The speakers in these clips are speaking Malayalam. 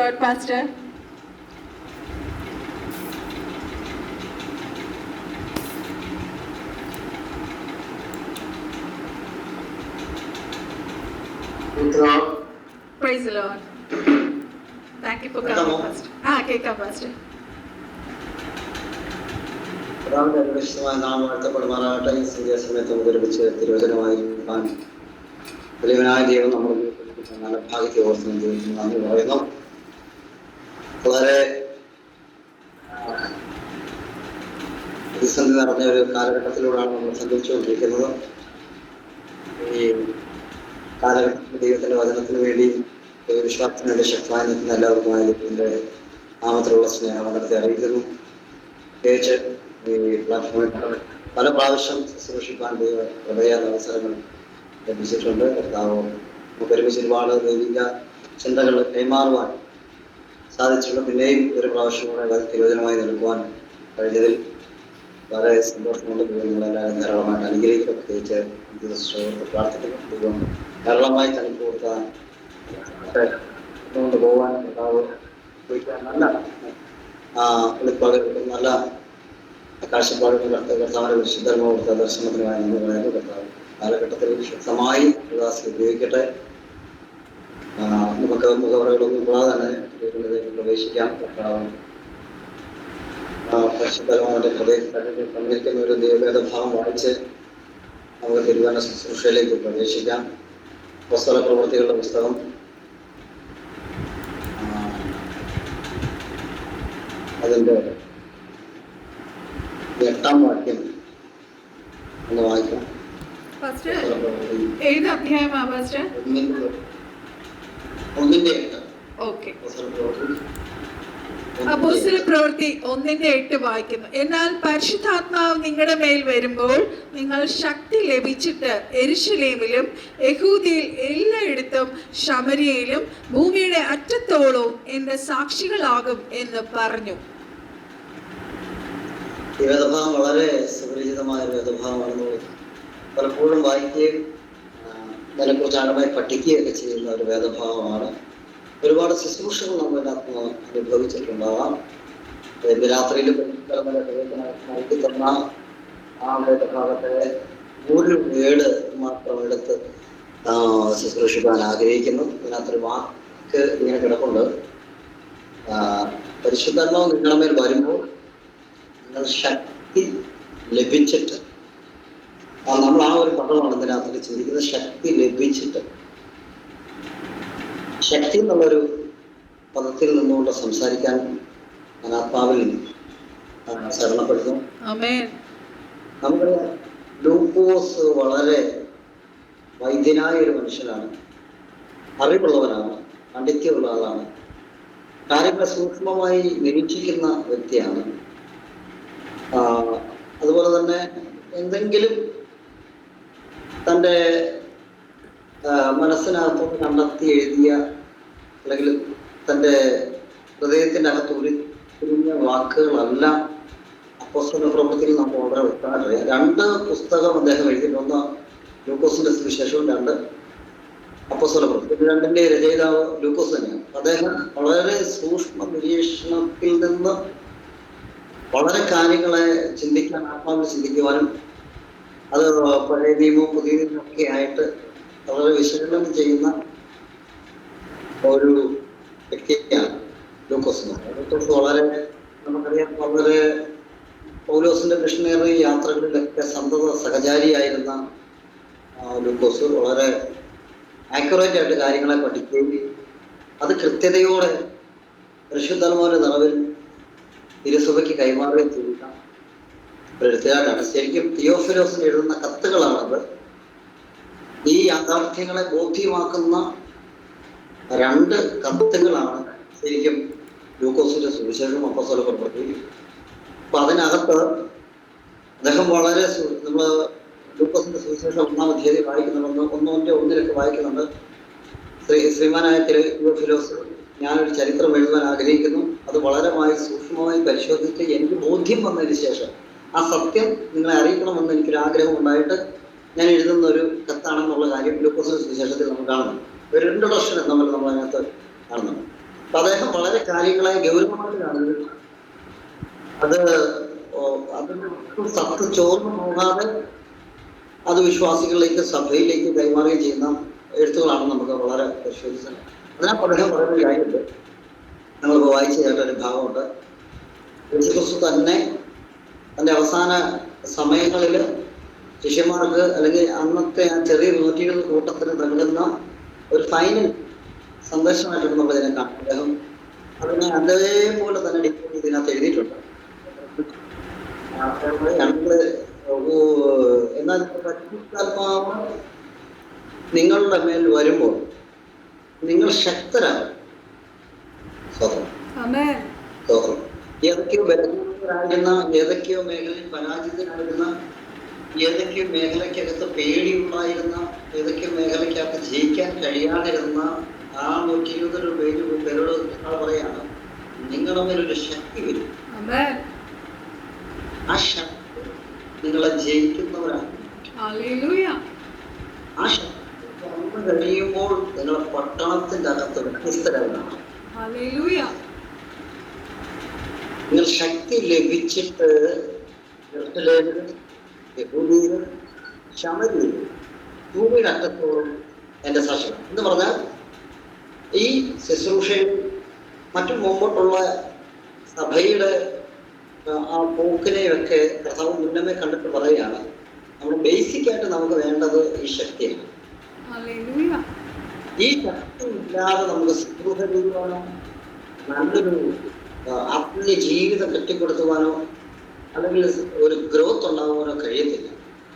Lord, Pastor. Praise the Lord. Thank you for coming, Pastor. Kekam, Pastor. നാം വാഴ്ത്തപ്പെടുമാറാകട്ടെ. ഈ സന്ധ്യാസമയത്ത് നമുക്ക് ഒരുമിച്ച് തിരുവചനമായിരിക്കാൻ വലിയവനായ ദൈവം നമ്മൾ നല്ല ഭാഗ്യത്തെ ഓർത്ത് ദൈവത്തിന് നന്ദി പറയുന്നു. വളരെ പ്രതിസന്ധി നടന്ന ഒരു കാലഘട്ടത്തിലൂടെയാണ് നമ്മൾ സഞ്ചരിച്ചുകൊണ്ടിരിക്കുന്നത്. ഈ കാലഘട്ടത്തിൽ ദൈവത്തിന്റെ വചനത്തിന് വേണ്ടി വിശ്വാസത്തിന് വേണ്ടി ശക്തമായി നിൽക്കുന്ന എല്ലാവർക്കുമായി ദൈവത്തിന്റെ നാമത്തിലുള്ള സ്നേഹം വളർത്തി അറിയിക്കുന്നു. പ്രത്യേകിച്ച് ഈ പ്ലാറ്റ്ഫോമിൽ പല പ്രാവശ്യം ശുശ്രൂഷിക്കാൻ ഹൃദയാൽ അവസരങ്ങൾ ലഭിച്ചിട്ടുണ്ട്. കർത്താവ് നമുക്ക് ഒരുമിച്ച് ഒരുപാട് ദൈവിക ചിന്തകൾ കൈമാറുവാൻ സാധിച്ചിട്ടുണ്ട്. പിന്നെയും ഒരു പ്രാവശ്യം കൂടെ തിരുവചനമായി നൽകുവാൻ കഴിഞ്ഞതിൽ വളരെ സന്തോഷമുണ്ട്. നിങ്ങളെല്ലാവരും ധാരാളമായിട്ട് അനുഗ്രഹിക്കുക. പ്രത്യേകിച്ച് പ്രാർത്ഥിക്കുന്നു. ദൈവം ധാരാളമായി തനിക്ക് കൊടുക്കാൻ പോകാൻ കർത്താവ് നല്ല നല്ല കാഴ്ചപ്പാടുകൾ കർത്താവിന്റെ വിശുദ്ധർമ്മ കൊടുത്ത ദർശനത്തിനുമായി നമ്മൾ പറയുന്നത് കർത്താവ് കാലഘട്ടത്തിൽ ശക്തമായി ഉപയോഗിക്കട്ടെ. നമുക്ക് മുഖവറകളൊന്നും കൂടാതെ തന്നെ പ്രവേശിക്കാം. കർത്താവ് പരിശുദ്ധർമ്മന്റെ ഹൃദയത്തിൽ തന്നിരിക്കുന്ന ഒരു ദൈവവേദഭാവം വായിച്ച് നമുക്ക് തിരുവചന ശുശ്രൂഷയിലേക്ക് പ്രവേശിക്കാം. അപ്പോസ്തല പ്രവൃത്തികളുടെ പുസ്തകം 8-ാം വാക്യം ഒന്ന് വായിക്കാം. ഏത് അധ്യായമാ പാസ്റ്റർ? 1:8. ഓക്കെ. അപ്പോസ്തല പ്രവൃത്തി 1:8 വായിക്കുന്നു. എന്നാൽ പരിശുദ്ധാത്മാവ് നിങ്ങളുടെ മേൽ വരുമ്പോൾ നിങ്ങൾ ശക്തി ലഭിച്ചിട്ട് യെരൂശലേമിലും യഹൂദയിൽ എല്ലായിടത്തും ശമര്യയിലും ഭൂമിയുടെ അറ്റത്തോളവും എന്റെ സാക്ഷികളാകും എന്ന് പറഞ്ഞു. ഈ വേദഭാഗം വളരെ സുപരിചിതമായ ഒരു വേദഭാഗമാണ്. പലപ്പോഴും വായിക്കുകയും അതിനെക്കുറിച്ച് ആഴമായി പഠിക്കുകയൊക്കെ ചെയ്യുന്ന ഒരു വേദഭാഗമാണ്. ഒരുപാട് ശുശ്രൂഷകൾ നമ്മൾ ഇതിനകത്ത് അനുഭവിച്ചിട്ടുണ്ടാവാം. രാത്രിയിൽ നൽകി തന്ന ആ വേദഭാഗത്തെ ഒരു വേട് മാത്രം എടുത്ത് ശുശ്രൂഷിക്കാൻ ആഗ്രഹിക്കുന്നു. ഇതിനകത്തൊരു വാക്ക് ഇങ്ങനെ കിടപ്പുണ്ട്. പരിശുദ്ധാത്മാവ് നിങ്ങളുടെ മേൽ വരുമ്പോൾ നിങ്ങൾ ശക്തി ലഭിച്ചിട്ട്, നമ്മൾ ആ ഒരു പദമാണ് ഇതിനകത്ത് ചിന്തിക്കുന്നത്. ശക്തി ലഭിച്ചിട്ട്, ശക്തി എന്നുള്ളൊരു പദത്തിൽ നിന്നുകൊണ്ട് സംസാരിക്കാൻ ഞാൻ ആത്മാവിൽ ശരണപ്പെടുന്നു. നമ്മുടെ ലൂക്കോസ് വളരെ വൈദ്യനായ ഒരു മനുഷ്യനാണ്, അറിവുള്ളവനാണ്, പാണ്ഡിത്യമുള്ള ആളാണ്, കാര്യങ്ങളെ സൂക്ഷ്മമായി നിരീക്ഷിക്കുന്ന വ്യക്തിയാണ്. അതുപോലെ തന്നെ എന്തെങ്കിലും തൻ്റെ മനസ്സിനകത്തോട് കണ്ടെത്തി എഴുതിയ അല്ലെങ്കിൽ തൻ്റെ ഹൃദയത്തിൻ്റെ അകത്ത് ഉരുത്തിരിഞ്ഞ വാക്കുകളല്ല അപ്പോസ്തല പ്രവൃത്തിയിൽ നമുക്ക് വളരെ വ്യക്തമായിട്ടറിയാം. 2 പുസ്തകം അദ്ദേഹം എഴുതിയിട്ടുണ്ട്. ഒന്ന് ലൂക്കോസിന്റെ സുവിശേഷവും 2 അപ്പോസ്തല പ്രവൃത്തി. 2ന്റെ രചയിതാവ് ലൂക്കോസ് തന്നെയാണ്. അദ്ദേഹം വളരെ സൂക്ഷ്മ നിരീക്ഷണത്തിൽ നിന്ന് വളരെ കാര്യങ്ങളെ ചിന്തിക്കാൻ, ആത്മാവിൽ ചിന്തിക്കുവാനും അത് പഴയ നിയമവും പുതിയ നിയമവും ഒക്കെ ആയിട്ട് വളരെ വിശകലനം ചെയ്യുന്ന ഒരു വ്യക്തിയാണ് ലൂക്കോസ്. ലൂക്കോസ് വളരെ നമുക്കറിയാം, വളരെ പൗലോസിന്റെ മിഷണറി യാത്രകളിലൊക്കെ സന്തത സഹചാരിയായിരുന്ന ലൂക്കോസ് വളരെ ആക്യുറേറ്റ് ആയിട്ട് കാര്യങ്ങളെ പഠിക്കുകയും അത് കൃത്യതയോടെ പരിശുദ്ധാത്മാവിന്റെ നിറവിൽ തിരുസഭയ്ക്ക് കൈമാറുകയും ചെയ്യുന്ന ഒരു എഴുത്തുകാരനാണ്. ശരിക്കും തിയോഫിലോസിന് എഴുതുന്ന കത്തുകളാണത്. ഈ യാഥാർത്ഥ്യങ്ങളെ ബോധ്യമാക്കുന്ന 2 കത്തുകളാണ് ശരിക്കും ലൂക്കോസിന്റെ സുവിശേഷവും അപ്പോസ്തല പ്രവൃത്തിയും. അപ്പൊ അതിനകത്ത് അദ്ദേഹം വളരെ നമ്മൾ ലൂക്കോസിന്റെ സുവിശേഷം 1-ാം അധ്യായം വായിക്കുന്നുണ്ട്, 1:1 വായിക്കുന്നുണ്ട്. ശ്രീമാനായ തിയോഫിലോസ്, ഞാനൊരു ചരിത്രം എഴുതാൻ ആഗ്രഹിക്കുന്നു. അത് വളരെമായി സൂക്ഷ്മമായി പരിശോധിച്ച് എനിക്ക് ബോധ്യം വന്നതിന് ശേഷം ആ സത്യം നിങ്ങളെ അറിയിക്കണമെന്ന് എനിക്കൊരാഗ്രഹം ഉണ്ടായിട്ട് ഞാൻ എഴുതുന്ന ഒരു കത്താണെന്നുള്ള കാര്യം ലൂക്കോസിന്റെ സുവിശേഷത്തിൽ നമ്മൾ കാണുന്നു. ഒരു ഇൻട്രൊഡക്ഷൻ നമ്മൾ അതിനകത്ത് കാണുന്നുണ്ട്. അദ്ദേഹം വളരെ കാര്യങ്ങളെ ഗൗരവമായിട്ട് കാണുന്നു. അത് അതിന്റെ സത്ത് ചോർന്നു പോകാതെ അത് വിശ്വാസികളിലേക്ക് സഭയിലേക്ക് കൈമാറുകയും ചെയ്യുന്ന എഴുത്തുകളാണ് നമുക്ക് വളരെ പരിശോധിച്ചത്. അതിനകത്ത് അദ്ദേഹം പറയുന്ന കാര്യമുണ്ട്, നമ്മളിപ്പോൾ വായിച്ചു കേട്ടൊരു ഭാഗമുണ്ട്. യേശുക്രിസ്തു തന്നെ തൻ്റെ അവസാന സമയങ്ങളിൽ ശിഷ്യന്മാർക്ക് അല്ലെങ്കിൽ അന്നത്തെ ആ ചെറിയ 120 കൂട്ടത്തിന് നൽകുന്ന ഒരു ഫൈനൽ സന്ദേശമായിട്ടാണ് നമ്മളതിനെ കാണും. അദ്ദേഹം അതിനെ അതേപോലെ തന്നെ ഡിഫൈൻ ഇതിനകത്ത് എഴുതിയിട്ടുണ്ട്. എന്നാൽ പരിശുദ്ധാത്മാവ് നിങ്ങളുടെ മേൽ വരുമ്പോൾ നിങ്ങൾ ശക്തരാകും. ഏതൊക്കെയോ ബലഹീനരായിരുന്ന, ഏതൊക്കെയോ മേഖലയിൽ പരാജിതരായിരുന്ന, ഏതൊക്കെയോ മേഖലയ്ക്കകത്ത് പേടിയുണ്ടായിരുന്ന, ഏതൊക്കെയോ മേഖലയ്ക്കകത്ത് ജയിക്കാൻ കഴിയാതിരുന്ന ആ 120 പേരോട് പറയാണ്, നിങ്ങളുടെ മേലൊരു ശക്തി വരും. ആ ശക്തി നിങ്ങളെ ജയിക്കുന്നവരാണ്. ആ ശക്തി വന്നു കഴിയുമ്പോൾ നിങ്ങളെ പട്ടണത്തിന്റെ അകത്ത് വ്യത്യസ്തരാണ്. നിങ്ങൾ ശക്തി ലഭിച്ചിട്ട് ഭൂമിയുടെ അറ്റത്തോളം എൻ്റെ സാക്ഷ്യം എന്ന് പറഞ്ഞാൽ ഈ ശുശ്രൂഷയിൽ മറ്റു മുമ്പോട്ടുള്ള സഭയുടെ ആ പോക്കിനെയൊക്കെ കർത്താവ് മുന്നമേ കണ്ടിട്ട് പറയുകയാണ്, നമ്മൾ ബേസിക്കായിട്ട് നമുക്ക് വേണ്ടത് ഈ ശക്തിയാണ്. ഈ ശക്തി ഇല്ലാതെ നമുക്ക് ശുശ്രൂഷ ചെയ്യുവാനോ നല്ലൊരു ആത്മീയ ജീവിതം കെട്ടിക്കൊടുത്തുവാനോ അല്ലെങ്കിൽ ഒരു ഗ്രോത്ത് ഉണ്ടാകുവാനോ കഴിയത്തില്ല.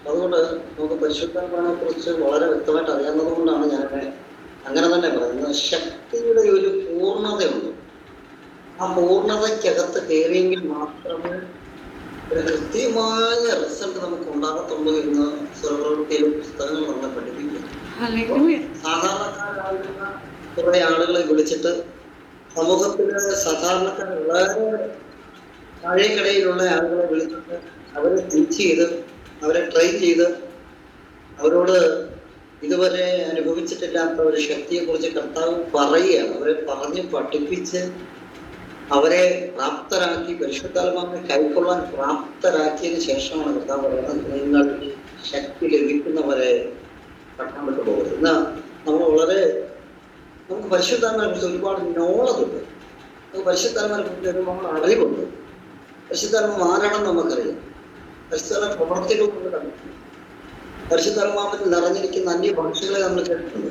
അതുകൊണ്ട് നമുക്ക് പരിശുദ്ധാത്മാവിനെ കുറിച്ച് വളരെ വ്യക്തമായിട്ട് അറിയാവുന്നത് കൊണ്ടാണ് ഞാൻ അങ്ങനെ തന്നെ പറയുന്നത്. ശക്തിയുടെ ഒരു പൂർണ്ണതയുണ്ട്. ആ പൂർണ്ണതയ്ക്കകത്ത് കയറിയെങ്കിൽ മാത്രമേ ഒരു കൃത്യമായ റിസൾട്ട് നമുക്ക് ഉണ്ടാകത്തുള്ളൂ എന്ന് സ്വരപ്രവൃത്തിയിലും പുസ്തകങ്ങൾ നമ്മളെ പഠിപ്പിക്കുന്നു. സാധാരണക്കാരായിരുന്ന കുറെ ആളുകളെ വിളിച്ചിട്ട് സമൂഹത്തിലെ സാധാരണക്കാർ വളരെ താഴേക്കടയിലുള്ള ആളുകളെ വിളിച്ചിട്ട് അവരെ ടീച്ച് ചെയ്ത് അവരെ ട്രെയിൻ ചെയ്ത് അവരോട് ഇതുവരെ അനുഭവിച്ചിട്ടില്ലാത്ത ഒരു ശക്തിയെക്കുറിച്ച് കർത്താവ് പറയുകയാണ്. അവരെ പറഞ്ഞ് പഠിപ്പിച്ച് അവരെ പ്രാപ്തരാക്കി പരിശുദ്ധാത്മാവിനെ കൈക്കൊള്ളാൻ പ്രാപ്തരാക്കിയതിന് ശേഷമാണ് കർത്താവ് പറയുന്നത്, നിങ്ങൾ ശക്തി ലഭിക്കുന്നവരെ പട്ടണം വിട്ടു പോകരുത്. എന്നാൽ നമുക്ക് പരിശുദ്ധാത്മാവിനെ കുറിച്ച് ഒരുപാട് നോളജ് ഉണ്ട്. നമുക്ക് പരിശുദ്ധാത്മാവിനെ കുറിച്ച് ഒരുപാട് അറിവുണ്ട്. പരിശുദ്ധാത്മാവ് ആരാണെന്ന് നമുക്കറിയാം. പരിശുദ്ധാത്മാവ് പ്രവർത്തികൾ കൊണ്ട് കണ്ടിട്ടുണ്ട്. പരിശുദ്ധാത്മാവിൽ നിറഞ്ഞിരിക്കുന്ന അന്യഭാഷകളെ നമ്മൾ കേട്ടിട്ടുണ്ട്.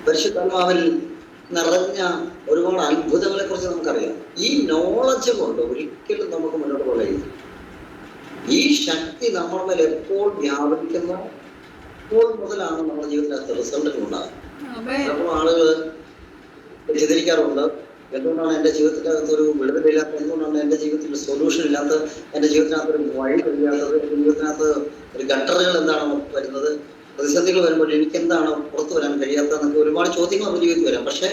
പരിശുദ്ധാത്മാവിൽ നിറഞ്ഞ ഒരുപാട് അത്ഭുതങ്ങളെ കുറിച്ച് നമുക്കറിയാം. ഈ നോളജ് കൊണ്ട് ഒരിക്കലും നമുക്ക് മുന്നോട്ട് പോകാൻ കഴിയില്ല. ഈ ശക്തി നമ്മുടെ മേൽ എപ്പോൾ വ്യാപരിക്കുന്നോ അപ്പോൾ മുതലാണ് നമ്മുടെ ജീവിതത്തിനകത്ത് റിസൾട്ടുകൾ ഉണ്ടാകുന്നത്. ചിലപ്പോൾ ആളുകൾ ചിന്തിക്കാറുണ്ട്, എന്തുകൊണ്ടാണ് എൻ്റെ ജീവിതത്തിനകത്ത് ഒരു വിടുതലില്ലാത്ത, എന്തുകൊണ്ടാണ് എൻ്റെ ജീവിതത്തിൽ ഒരു സൊല്യൂഷൻ ഇല്ലാത്തത്, എൻ്റെ ജീവിതത്തിനകത്ത് ഒരു വഴി കഴിയാത്തത്, എൻ്റെ ജീവിതത്തിനകത്ത് ഒരു ഗട്ടറുകൾ എന്താണ് വരുന്നത്, പ്രതിസന്ധികൾ വരുമ്പോൾ എനിക്ക് എന്താണ് പുറത്തു വരാൻ കഴിയാത്തതെന്നൊക്കെ ഒരുപാട് ചോദ്യങ്ങൾ നമ്മുടെ ജീവിതത്തിൽ വരാം. പക്ഷെ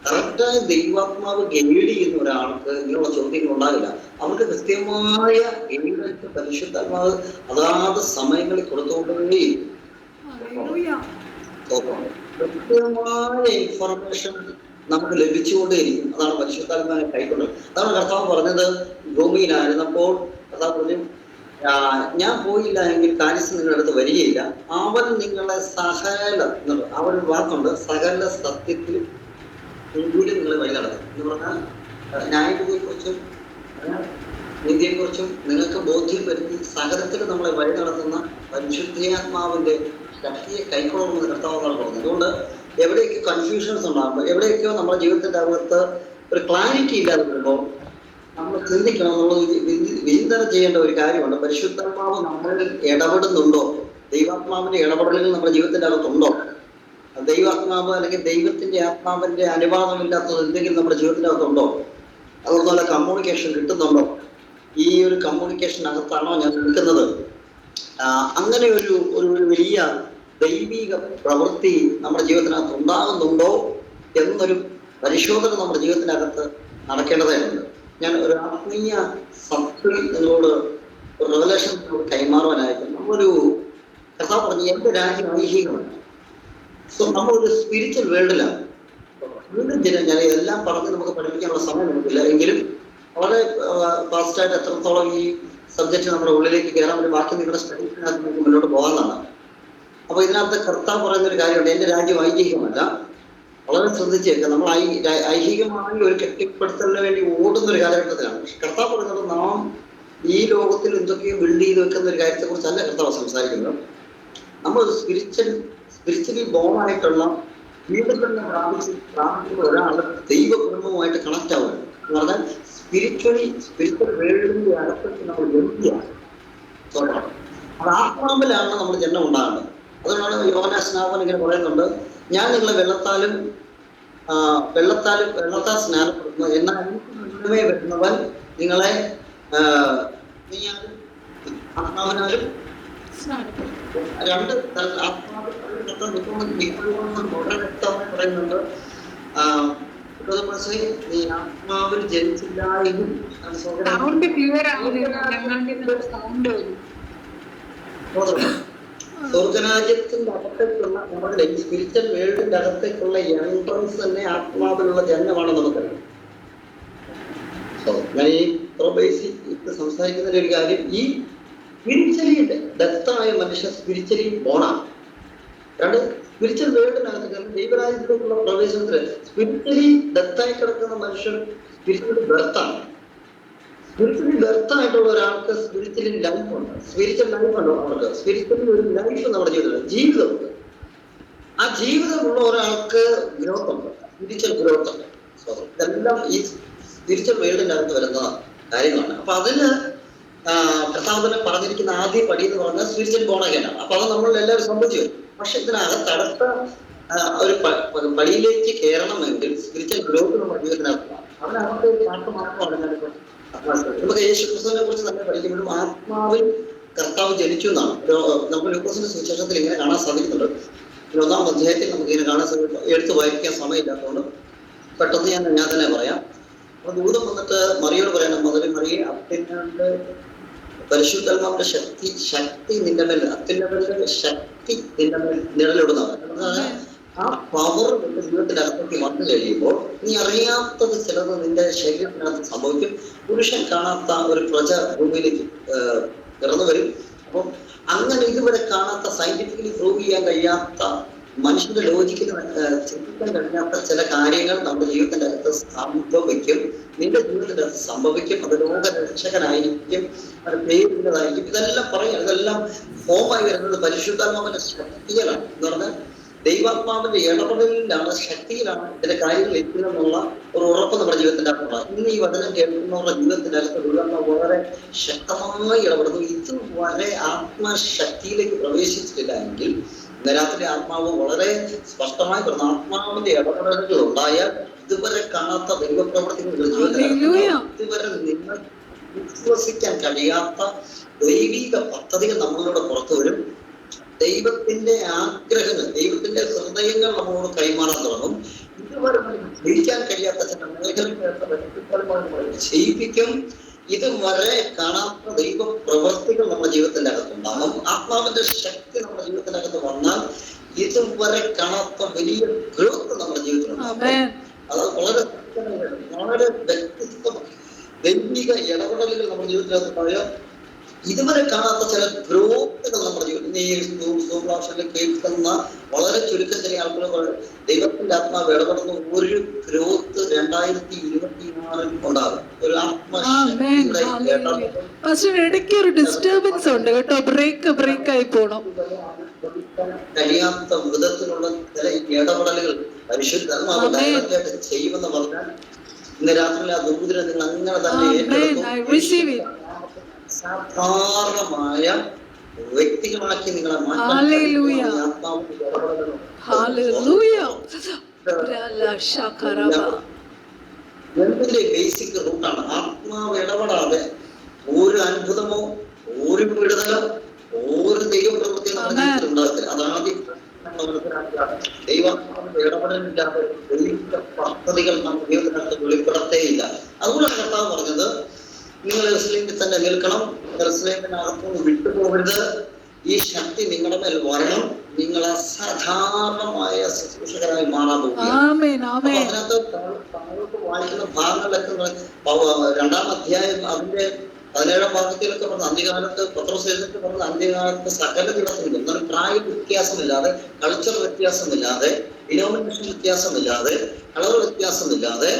കറക്റ്റായ ദൈവാത്മാവ് ഗൈഡ് ചെയ്യുന്ന ഒരാൾക്ക് ഇങ്ങനെയുള്ള ചോദ്യങ്ങൾ ഉണ്ടാകില്ല. അവർക്ക് കൃത്യമായ ഗൈഡൻസ് പരിശുദ്ധാത്മാവ് അതാത് സമയങ്ങളിൽ കൊടുത്തുകൊണ്ടേ കൃത്യമായ ഇൻഫർമേഷൻ നമുക്ക് ലഭിച്ചുകൊണ്ടേയിരിക്കും. അതാണ് പരിശുദ്ധാത്മാവിനെ കൈക്കൊണ്ടത്. അതാണ് കർത്താവ് പറഞ്ഞത്. ഭൂമിയിലായിരുന്നപ്പോൾ കർത്താവ് പറഞ്ഞു, ഞാൻ പോയില്ല എങ്കിൽ കാരിസ് നിങ്ങളുടെ അടുത്ത് വരികയില്ല, അവൻ നിങ്ങളെ സകല, അവൻ വാക്കുണ്ട്, സകല സത്യത്തിൽ നിങ്ങളെ വഴി നടത്തും എന്ന് പറഞ്ഞാൽ ന്യായവിധിയെക്കുറിച്ചും നീതിയെക്കുറിച്ചും നിങ്ങൾക്ക് ബോധ്യപ്പെടുത്തി സകലത്തിൽ നമ്മളെ വഴി നടത്തുന്ന പരിശുദ്ധാത്മാവിന്റെ ശക്തിയെ കൈക്കൊള്ളണമെന്ന് കർത്താവുകൾ പറഞ്ഞു. അതുകൊണ്ട് എവിടെയൊക്കെ കൺഫ്യൂഷൻസ് ഉണ്ടാകുമ്പോൾ, എവിടെയൊക്കെയോ നമ്മുടെ ജീവിതത്തിന്റെ അകത്ത് ഒരു ക്ലാരിറ്റി ഇല്ലാതെ വരുമ്പോൾ നമ്മൾ ചിന്തിക്കണം. നമ്മൾ വിചിന്തനം ചെയ്യേണ്ട ഒരു കാര്യമാണ്, പരിശുദ്ധാത്മാവ് നമ്മളിൽ ഇടപെടുന്നുണ്ടോ? ദൈവാത്മാവിന്റെ ഇടപെടലുകൾ നമ്മുടെ ജീവിതത്തിന്റെ അകത്തുണ്ടോ? ദൈവാത്മാവ് അല്ലെങ്കിൽ ദൈവത്തിന്റെ ആത്മാവിന്റെ അനുവാദമില്ലാത്തത് എന്തെങ്കിലും നമ്മുടെ ജീവിതത്തിന്റെ അകത്തുണ്ടോ? അതുപോലെ കമ്മ്യൂണിക്കേഷൻ കിട്ടുന്നുണ്ടോ? ഈ ഒരു കമ്മ്യൂണിക്കേഷനകത്താണോ ഞാൻ നിൽക്കുന്നത്? അങ്ങനെ ഒരു വലിയ ദൈവിക പ്രവൃത്തി നമ്മുടെ ജീവിതത്തിനകത്ത് ഉണ്ടാകുന്നുണ്ടോ എന്നൊരു പരിശോധന നമ്മുടെ ജീവിതത്തിനകത്ത് നടക്കേണ്ടതായിട്ടുണ്ട്. ഞാൻ ഒരു ആത്മീയ സത്യം നിങ്ങളോട് ഒരു റെവലേഷൻ കൈമാറുവാനായിട്ട് നമ്മളൊരു കർത്താവ് പറഞ്ഞു, എൻ്റെ രാജ്യം ഐഹികമാണ്. സോ നമ്മളൊരു സ്പിരിച്വൽ വേൾഡിലാണ്. വീണ്ടും ഞാൻ എല്ലാം പറഞ്ഞ് നമുക്ക് പഠിപ്പിക്കാനുള്ള സമയം നമുക്കില്ല, എങ്കിലും വളരെ ഫാസ്റ്റായിട്ട് എത്രത്തോളം ഈ സബ്ജക്റ്റ് നമ്മുടെ ഉള്ളിലേക്ക് കയറാൻ പറ്റും, ബാക്കി നിങ്ങളുടെ സ്റ്റഡീസിനകത്ത് നമുക്ക് മുന്നോട്ട് പോകാമെന്നാണ്. അപ്പൊ ഇതിനകത്ത് കർത്താവ് പറയുന്ന ഒരു കാര്യമുണ്ട്, എന്റെ രാജ്യം ഐഹികമല്ല. വളരെ ശ്രദ്ധിച്ചേക്കുക, നമ്മൾ ഐഹികമായി ഒരു കെട്ടിപ്പടുത്തലിന് വേണ്ടി ഓടുന്ന ഒരു കാലഘട്ടത്തിലാണ്. പക്ഷെ കർത്താവ് പറയുന്നത് നാം ഈ ലോകത്തിൽ എന്തൊക്കെയോ ബിൽഡ് ചെയ്ത് വെക്കുന്ന ഒരു കാര്യത്തെ കുറിച്ചല്ല കർത്താവ് സംസാരിക്കുന്നത്. നമ്മൾ സ്പിരിച്വലി ബോണായിട്ടുള്ള വീണ്ടും തന്നെ പ്രാപിക്കുന്ന ഒരാൾ ദൈവകുടുംബവുമായിട്ട് കണക്ട് ആവുക എന്ന് പറഞ്ഞാൽ സ്പിരിച്വൽ വേൾഡിന്റെ അകത്തേക്ക് നമ്മൾ ജനിക്കുകയാണ്. അത് ആത്മാവിലാണ് നമ്മൾ ജന്മം ഉണ്ടാകുന്നത്. അതുകൊണ്ടാണ് യോഹന്നാൻ സ്നാപകൻ ഇങ്ങനെ പറയുന്നുണ്ട്, ഞാൻ നിങ്ങളെ വെള്ളത്താൽ സ്നാനപ്പെടുന്നു, എന്നാൽ മുന്നമേ വരുന്നവൻ നിങ്ങളെ ആത്മാവിനാലും രണ്ട് വളരെ വ്യക്തമായി പറയുന്നുണ്ട്. നീ ആത്മാവിൽ ജനിച്ചില്ല എങ്കിൽ സ്വർഗരാജ്യത്തിന്റെ അകത്തേക്കുള്ള നമ്മുടെ സ്പിരിച്വൽ വേൾഡിന്റെ അകത്തേക്കുള്ള എൻട്രൻസ് തന്നെ ആത്മാവിലുള്ള ജന്മമാണ് നമുക്കറിയാം. ഞാൻ ഈ ബേസിക് സംസാരിക്കുന്ന ഒരു കാര്യം, ഈ സ്പിരിച്വലി ഡെത്തായ മനുഷ്യൻ സ്പിരിച്വലി ബോണാണ്. രണ്ട്, സ്പിരിച്വൽ വേൾഡിനകത്ത് ദൈവരാജ്യത്തിലേക്കുള്ള പ്രവേശനത്തിൽ സ്പിരിച്വലി ഡെത്തായി കിടക്കുന്ന മനുഷ്യൻ സ്പിരിച്വലി ബെർത്താണ്. സ്പിരിച്വലി ബെർത്തായിട്ടുള്ള ഒരാൾക്ക് സ്പിരിച്വലി ലൈഫുണ്ട്, സ്പിരിച്വൽ ലൈഫുണ്ട്. അവർക്ക് സ്പിരിച്വലി ഒരു ലൈഫ് നമ്മുടെ ജീവിതത്തിൽ ജീവിതമുണ്ട്. ആ ജീവിതമുള്ള ഒരാൾക്ക് ഗ്രോത്ത് ഉണ്ട്, സ്പിരിച്വൽ ഗ്രോത്ത് ഉണ്ട്. ഇതെല്ലാം ഈ സ്പിരിച്വൽ വേൾഡിൻ്റെ അകത്ത് വരുന്ന കാര്യങ്ങളാണ്. അപ്പൊ അതിന് കർത്താവിനെ പറഞ്ഞിരിക്കുന്ന ആദ്യ പടി എന്ന് പറഞ്ഞാൽ സ്പിരിച്വൽ ബോണഗെയിനാണ്. അപ്പൊ അത് നമ്മൾ എല്ലാവരും സംബന്ധിച്ചു വരും. പക്ഷെ ഇതിനകത്ത് അടുത്ത ഒരു പടിയിലേക്ക് കയറണമെങ്കിൽ സ്പിരിച്വൽ ഗ്രോത്ത് നമ്മുടെ ജീവിതത്തിനകത്താണ്. അതിനകത്ത് ഒരു മാത്രമാണ് നമുക്ക് യേശു ക്രിസ്തുവിനെ കുറിച്ച് തന്നെ പഠിക്കുമ്പോഴും ആത്മാവിൽ കർത്താവ് ജനിച്ചു എന്നാണ് നമുക്ക് ലൂക്കോസിന്റെ സുവിശേഷത്തിൽ ഇങ്ങനെ കാണാൻ സാധിക്കുന്നുണ്ട്. 1-ാം അധ്യായത്തിൽ നമുക്ക് ഇങ്ങനെ കാണാൻ സാധിക്കും. എടുത്ത് വായിക്കാൻ സമയമില്ലാത്തതുകൊണ്ട് പെട്ടെന്ന് ഞാൻ തന്നെ പറയാം. അപ്പൊ ദൂതം വന്നിട്ട് മറിയോട് പറയണം, മറിയെ അത്യുന്നതന്റെ പരിശുദ്ധാത്മാവിന്റെ ശക്തി നിന്റെ മേൽ, അത്യുന്നതന്റെ ശക്തി നിന്റെ മേൽ നിഴലിടുന്നതാണ്. ആ പവർ നിന്റെ ജീവിതത്തിനകത്തേക്ക് വന്നു കഴിയുമ്പോൾ നീ അറിയാത്തത് ചിലത് നിന്റെ ശരീരത്തിനകത്ത് സംഭവിക്കും. പുരുഷൻ കാണാത്ത ഒരു പ്രജ ഭൂമിയിലേക്ക് പിറന്നു വരും. അപ്പം അങ്ങനെ ഇതുവരെ കാണാത്ത, സയന്റിഫിക്കലി പ്രൂവ് ചെയ്യാൻ കഴിയാത്ത, മനുഷ്യന്റെ ലോജിക്കിന് ചിന്തിക്കാൻ കഴിയാത്ത ചില കാര്യങ്ങൾ നമ്മുടെ ജീവിതത്തിന്റെ അകത്ത് സംഭവിക്കും, നിന്റെ ജീവിതത്തിന്റെ അകത്ത് സംഭവിക്കും. അത് ലോകരക്ഷകനായിരിക്കും, അത് പേരുള്ളതായിരിക്കും. ഇതെല്ലാം പറയാം. ഇതെല്ലാം ഫോമായി വരുന്നത് പരിശുദ്ധാത്മാവിന്റെ ശക്തികളാണ്. എന്ന് പറഞ്ഞാൽ ദൈവാത്മാവിന്റെ ഇടപെടലിലാണ്, ശക്തിയിലാണ് ഇതിന്റെ കാര്യങ്ങൾ എത്തുന്നുള്ള ഒരു ഉറപ്പ് നമ്മുടെ ജീവിതത്തിന്റെ അകത്തുള്ള. ഇന്ന് ഈ വചനം കേൾക്കുന്നവരുടെ ജീവിതത്തിന്റെ അകത്ത് വളരെ ശക്തമായി ഇടപെടുന്നു. ഇതുവരെ ആത്മശക്തിയിലേക്ക് പ്രവേശിച്ചിട്ടില്ല എങ്കിൽ ഇന്ന് രാത്രി ആത്മാവ് വളരെ സ്പഷ്ടമായി പറഞ്ഞു, ആത്മാവിന്റെ ഇടപെടലുകൾ ഉണ്ടായാൽ ഇതുവരെ കാണാത്ത ദൈവപ്രവർത്തികൾ ഇതുവരെ നിങ്ങൾ വിശ്വസിക്കാൻ കഴിയാത്ത ദൈവിക പദ്ധതികൾ നമ്മളിലൂടെ പുറത്തു വരും. ദൈവത്തിന്റെ ആഗ്രഹങ്ങൾ, ദൈവത്തിന്റെ ഹൃദയങ്ങൾ നമ്മളോട് കൈമാറാൻ തുടങ്ങും. ഇതുവരെ ജയിക്കാൻ കഴിയാത്ത ചില മേഖലകൾ ചെയ്യിപ്പിക്കും. ഇതുവരെ കാണാത്ത ദൈവ പ്രവർത്തികൾ നമ്മുടെ ജീവിതത്തിന്റെ അകത്തുണ്ടാകും. ആത്മാവിന്റെ ശക്തി നമ്മുടെ ജീവിതത്തിന്റെ അകത്ത് വന്നാൽ ഇതുവരെ കാണാത്ത വലിയ ഗ്രോത്ത് നമ്മുടെ ജീവിതത്തിലുണ്ടാകും. അത് വളരെ വ്യത്യസ്ത ദൈവിക ഇടപെടലുകൾ നമ്മുടെ ജീവിതത്തിനകത്തുണ്ടായ ഇതുവരെ കാണാത്ത ചില ഗ്രോത്തുകൾ നമ്മുടെ ജീവിതത്തിൽ കേൾക്കുന്ന വളരെ ചുരുക്കം ചില ആൾക്കാർ ദൈവത്തിന്റെ ആത്മാവ് ഇടപെടുന്ന ഒരു ഗ്രോത്ത് 2024 ഉണ്ടാകും. ഒരു ഇടയ്ക്ക് ഒരു ഡിസ്റ്റർബൻസ് ഉണ്ട് കേട്ടോ, ബ്രേക്ക് ആയി പോണം. കഴിയാത്ത വിധത്തിലുള്ള ചില ഇടപെടലുകൾ പരിശുദ്ധാത്മാവ് ഡയറക്റ്റായിട്ട് ചെയ്യുമെന്ന് പറഞ്ഞാൽ ഇന്ന് രാത്രി ആ ദൂതിനെ നിങ്ങൾ അങ്ങനെ തന്നെ ഏറ്റെടുക്കും. സാധാരണമായ വ്യക്തികളാക്കി നിങ്ങളെ മാറ്റാൻ എന്തിന്റെ ബേസിക് റൂട്ടാണ്. ആത്മാവ് ഇടപെടാതെ ഒരു അത്ഭുതമോ ഒരു വിടുതലോ ഒരു ദൈവപ്രവൃത്തിയോ നമ്മുടെ ജീവിതത്തിൽ ഉണ്ടാകത്തില്ല. അതാദ്യം ദൈവാത്മാവിന്റെ ഇടപെടലില്ലാതെ ദൈവിക പദ്ധതികൾ നമ്മുടെ ജീവിതത്തിനകത്ത് വെളിപ്പെടത്തേയില്ല. അതുകൊണ്ടാണ് കർത്താവ് പറഞ്ഞത്, നിങ്ങൾ യെരൂശലേമിൽ തന്നെ നിൽക്കണം, യെരൂശലേമിനകത്തുനിന്ന് വിട്ടുപോകരുത്, ഈ ശക്തി നിങ്ങളുടെ മേൽ വരണം, നിങ്ങൾ അസാധാരണമായ ശുശ്രൂഷകരായി മാറാൻ പോകുകയാണ്. അതിനകത്ത് താങ്കൾക്ക് വായിക്കുന്ന ഭാഗങ്ങളിലൊക്കെ രണ്ടാം അധ്യായം അതിന്റെ 17-ാം ഭാഗത്തിലൊക്കെ പറഞ്ഞ അന്ത്യകാലത്ത് പത്രോസ് എഴുന്നേറ്റ് പറഞ്ഞ അന്ത്യകാലത്ത് സകല ദിവസമില്ല, എന്നാലും പ്രായ വ്യത്യാസമില്ലാതെ, കൾച്ചർ വ്യത്യാസമില്ലാതെ, ഡിനോമിനേഷൻ വ്യത്യാസമില്ലാതെ, കളർ വ്യത്യാസമില്ലാതെ,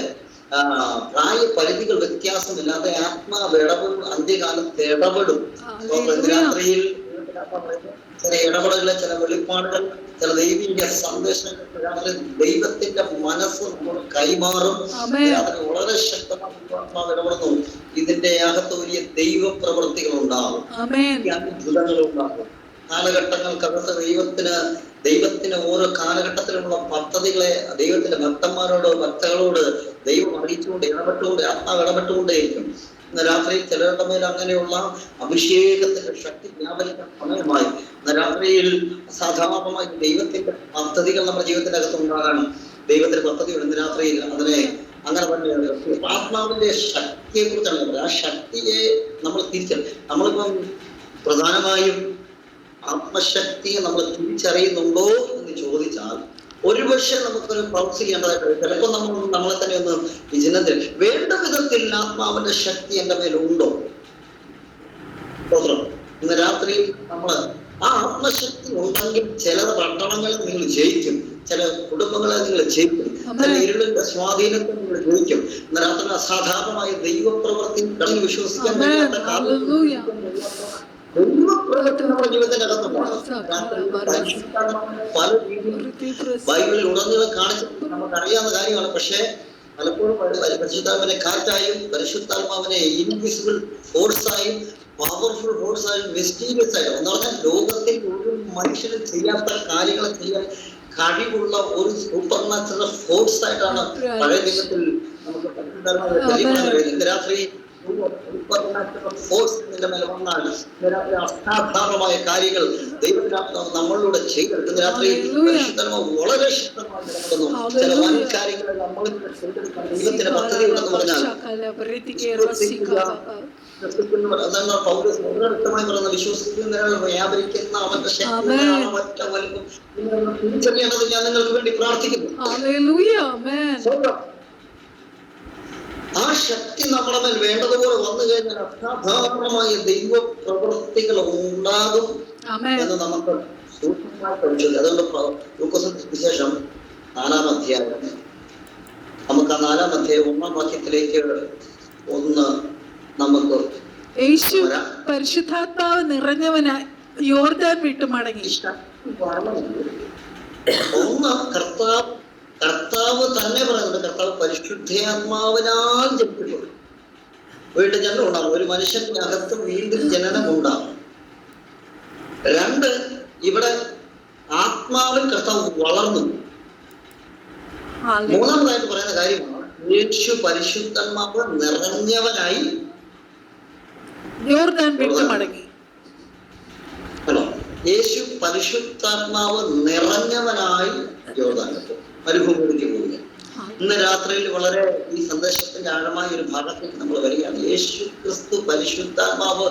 പ്രായ പരിധികൾ വ്യത്യാസമില്ലാതെ ആത്മാവ് ഇടപെടും, അന്ത്യകാലത്ത് ഇടപെടും. രാത്രിയിൽ ചില ഇടപെടലുകൾ, ചില വെളിപ്പാടുകൾ, ചില ദൈവിക സന്ദേശങ്ങൾ, ദൈവത്തിന്റെ മനസ്സ് നമ്മൾ കൈമാറും. വളരെ ശക്തമായി ഇടപെടുന്നു. ഇതിന്റെ അകത്ത് വലിയ ദൈവ പ്രവൃത്തികൾ ഉണ്ടാകും, അത്ഭുതങ്ങൾ ഉണ്ടാകും. കാലഘട്ടങ്ങൾക്കകത്ത് ദൈവത്തിന് ഓരോ കാലഘട്ടത്തിലുള്ള പദ്ധതികളെ ദൈവത്തിന്റെ ഭക്തന്മാരോട് ദൈവം അറിയിച്ചുകൊണ്ട് ആത്മാവ് ഇടപെട്ടുകൊണ്ടേയിരിക്കും. ഇന്ന് രാത്രി ചിലരുടെ മേൽ അങ്ങനെയുള്ള അഭിഷേകത്തിന്റെ ശക്തി വ്യാപരിക്കുന്ന സമയമായി. ഇന്ന് രാത്രിയിൽ അസാധാരണമായി ദൈവത്തിന്റെ പദ്ധതികൾ നമ്മുടെ ജീവിതത്തിന്റെ അകത്ത് ഉണ്ടാകാനും ദൈവത്തിന്റെ പദ്ധതികൾ ഇന്ന് രാത്രിയിൽ അതിനെ അങ്ങനെ തന്നെയാണ്. ആത്മാവിന്റെ ശക്തിയെ കുറിച്ചാണ് പറയുന്നത്. ആ ശക്തിയെ നമ്മൾ തിരിച്ചറിയും. നമ്മളിപ്പം പ്രധാനമായും ആത്മശക്തിയെ നമ്മൾ തിരിച്ചറിയുന്നുണ്ടോ എന്ന് ചോദിച്ചാൽ ഒരുപക്ഷെ നമുക്കൊരു പ്രൗസ് ചെയ്യേണ്ടതായിട്ട് ചിലപ്പോൾ നമ്മളെ തന്നെ ഒന്ന് വിചിന്തനം. വേണ്ട വിധത്തിൽ ആത്മാവിന്റെ ശക്തി എന്റെ മേലുണ്ടോ? ഇന്ന് രാത്രിയിൽ നമ്മള് ആ ആത്മശക്തി ഉണ്ടെങ്കിൽ ചില പട്ടണങ്ങളെ നിങ്ങൾ ജയിക്കും, ചില കുടുംബങ്ങളെ നിങ്ങൾ ജയിക്കും, ചില ഇരുളിന്റെ സ്വാധീനത്തെ നിങ്ങൾ ജയിക്കും. ഇന്ന് രാത്രി അസാധാരണമായ ദൈവപ്രവൃത്തി വിശ്വസിക്കാൻ കഴിയാത്ത ദൈവപ്രവൃത്തി നമ്മുടെ ജീവിതത്തിന്റെ അകത്തുണ്ടാകും. പല രീതിയിൽ ബൈബിളിൽ ഉടനീളം കാണിച്ചിട്ട് നമുക്കറിയാവുന്ന കാര്യമാണ്. പക്ഷേ പലപ്പോഴും പരിശുദ്ധാത്മാവിനെ കാറ്റായും പരിശുദ്ധാത്മാവിനെ ഇൻവിസിബിൾ ഫോഴ്സായും പവർഫുൾ ഫോഴ്സായും മിസ്റ്റീരിയസ് ആയും എന്ന് പറഞ്ഞാൽ ലോകത്തിൽ ഒരു മനുഷ്യന് ചെയ്യാത്ത കാര്യങ്ങൾ ചെയ്യാൻ കഴിവുള്ള ഒരു സൂപ്പർ നാച്ചുറൽ ഫോഴ്സ് ആയിട്ടാണ് പഴയ നിയമത്തിൽ നമുക്ക് പരിശുദ്ധാത്മാവിനെ രാത്രി അസാധാരണമായ കാര്യങ്ങൾ ദൈവത്തിനാത്മാവ് നമ്മളിലൂടെ ചെയ്തെടുക്കുന്ന രാത്രി വളരെ ശക്തമായി നടക്കുന്നു. ചില വൻ കാര്യങ്ങൾ നമ്മളിൽ ചെയ്തെടുക്കാൻ ദൈവത്തിന്റെ പദ്ധതി ഉണ്ടെന്ന് പറഞ്ഞാൽ അതാണ് പൗലോസ് വളരെ വ്യക്തമായി പറയുന്നത്. വിശ്വസിക്കുന്നതിനാൽ വ്യാപരിക്കുന്ന അവന്റെ ശക്തിയാണ് ഒറ്റ വലുപ്പം. തിരിച്ചറിയേണ്ടത് ഞാൻ നിങ്ങൾക്ക് വേണ്ടി പ്രാർത്ഥിക്കുന്നു. ആ ശക്തി നമ്മുടെ മേൽ വേണ്ടതുപോലെ വന്നു കഴിഞ്ഞാൽ അസാധാരണമായ ദൈവ പ്രവൃത്തികൾ ഉണ്ടാകും എന്ന് നമുക്ക് സൂക്ഷ്മമായി പഠിച്ചത്. അതുകൊണ്ട് ലൂക്കോസിന്റെ സുവിശേഷം 4-ാം അധ്യായം, നമുക്ക് ആ 4-ാം അധ്യായം 1-ാം വാക്യത്തിലേക്ക് ഒന്ന് നമുക്ക് യേശു പരിശുദ്ധാത്മാവ് നിറഞ്ഞവനായി യോർദാൻ വിട്ടു മടങ്ങി. ഒന്ന് കർത്താവ് തന്നെ പറയുന്നത്, കർത്താവ് പരിശുദ്ധാത്മാവിനാൽ ജനിപ്പിക്കും. വീണ്ടും ജനനം ഉണ്ടാകും. ഒരു മനുഷ്യന്റെ അകത്ത് വീണ്ടും ജനനം ഉണ്ടാകും. 2, ഇവിടെ ആത്മാവിൽ കർത്താവ് വളർന്നു. 3-ാമതായിട്ട് പറയുന്ന കാര്യമാണ് യേശു പരിശുദ്ധാത്മാവ് നിറഞ്ഞവനായി യോർദാൻ വിട്ടു മടങ്ങി. യേശു പരിശുദ്ധാത്മാവ് നിറഞ്ഞവനായി യോർദാൻ മരുഭൂമിയിലേക്ക് പോവുക. ഇന്ന് രാത്രിയിൽ വളരെ ഈ സന്ദേശത്തിന്റെ ആഴമായ ഒരു ഭാഗത്തേക്ക് നമ്മൾ വരികയാണ്. യേശു ക്രിസ്തു പരിശുദ്ധാത്മാവ്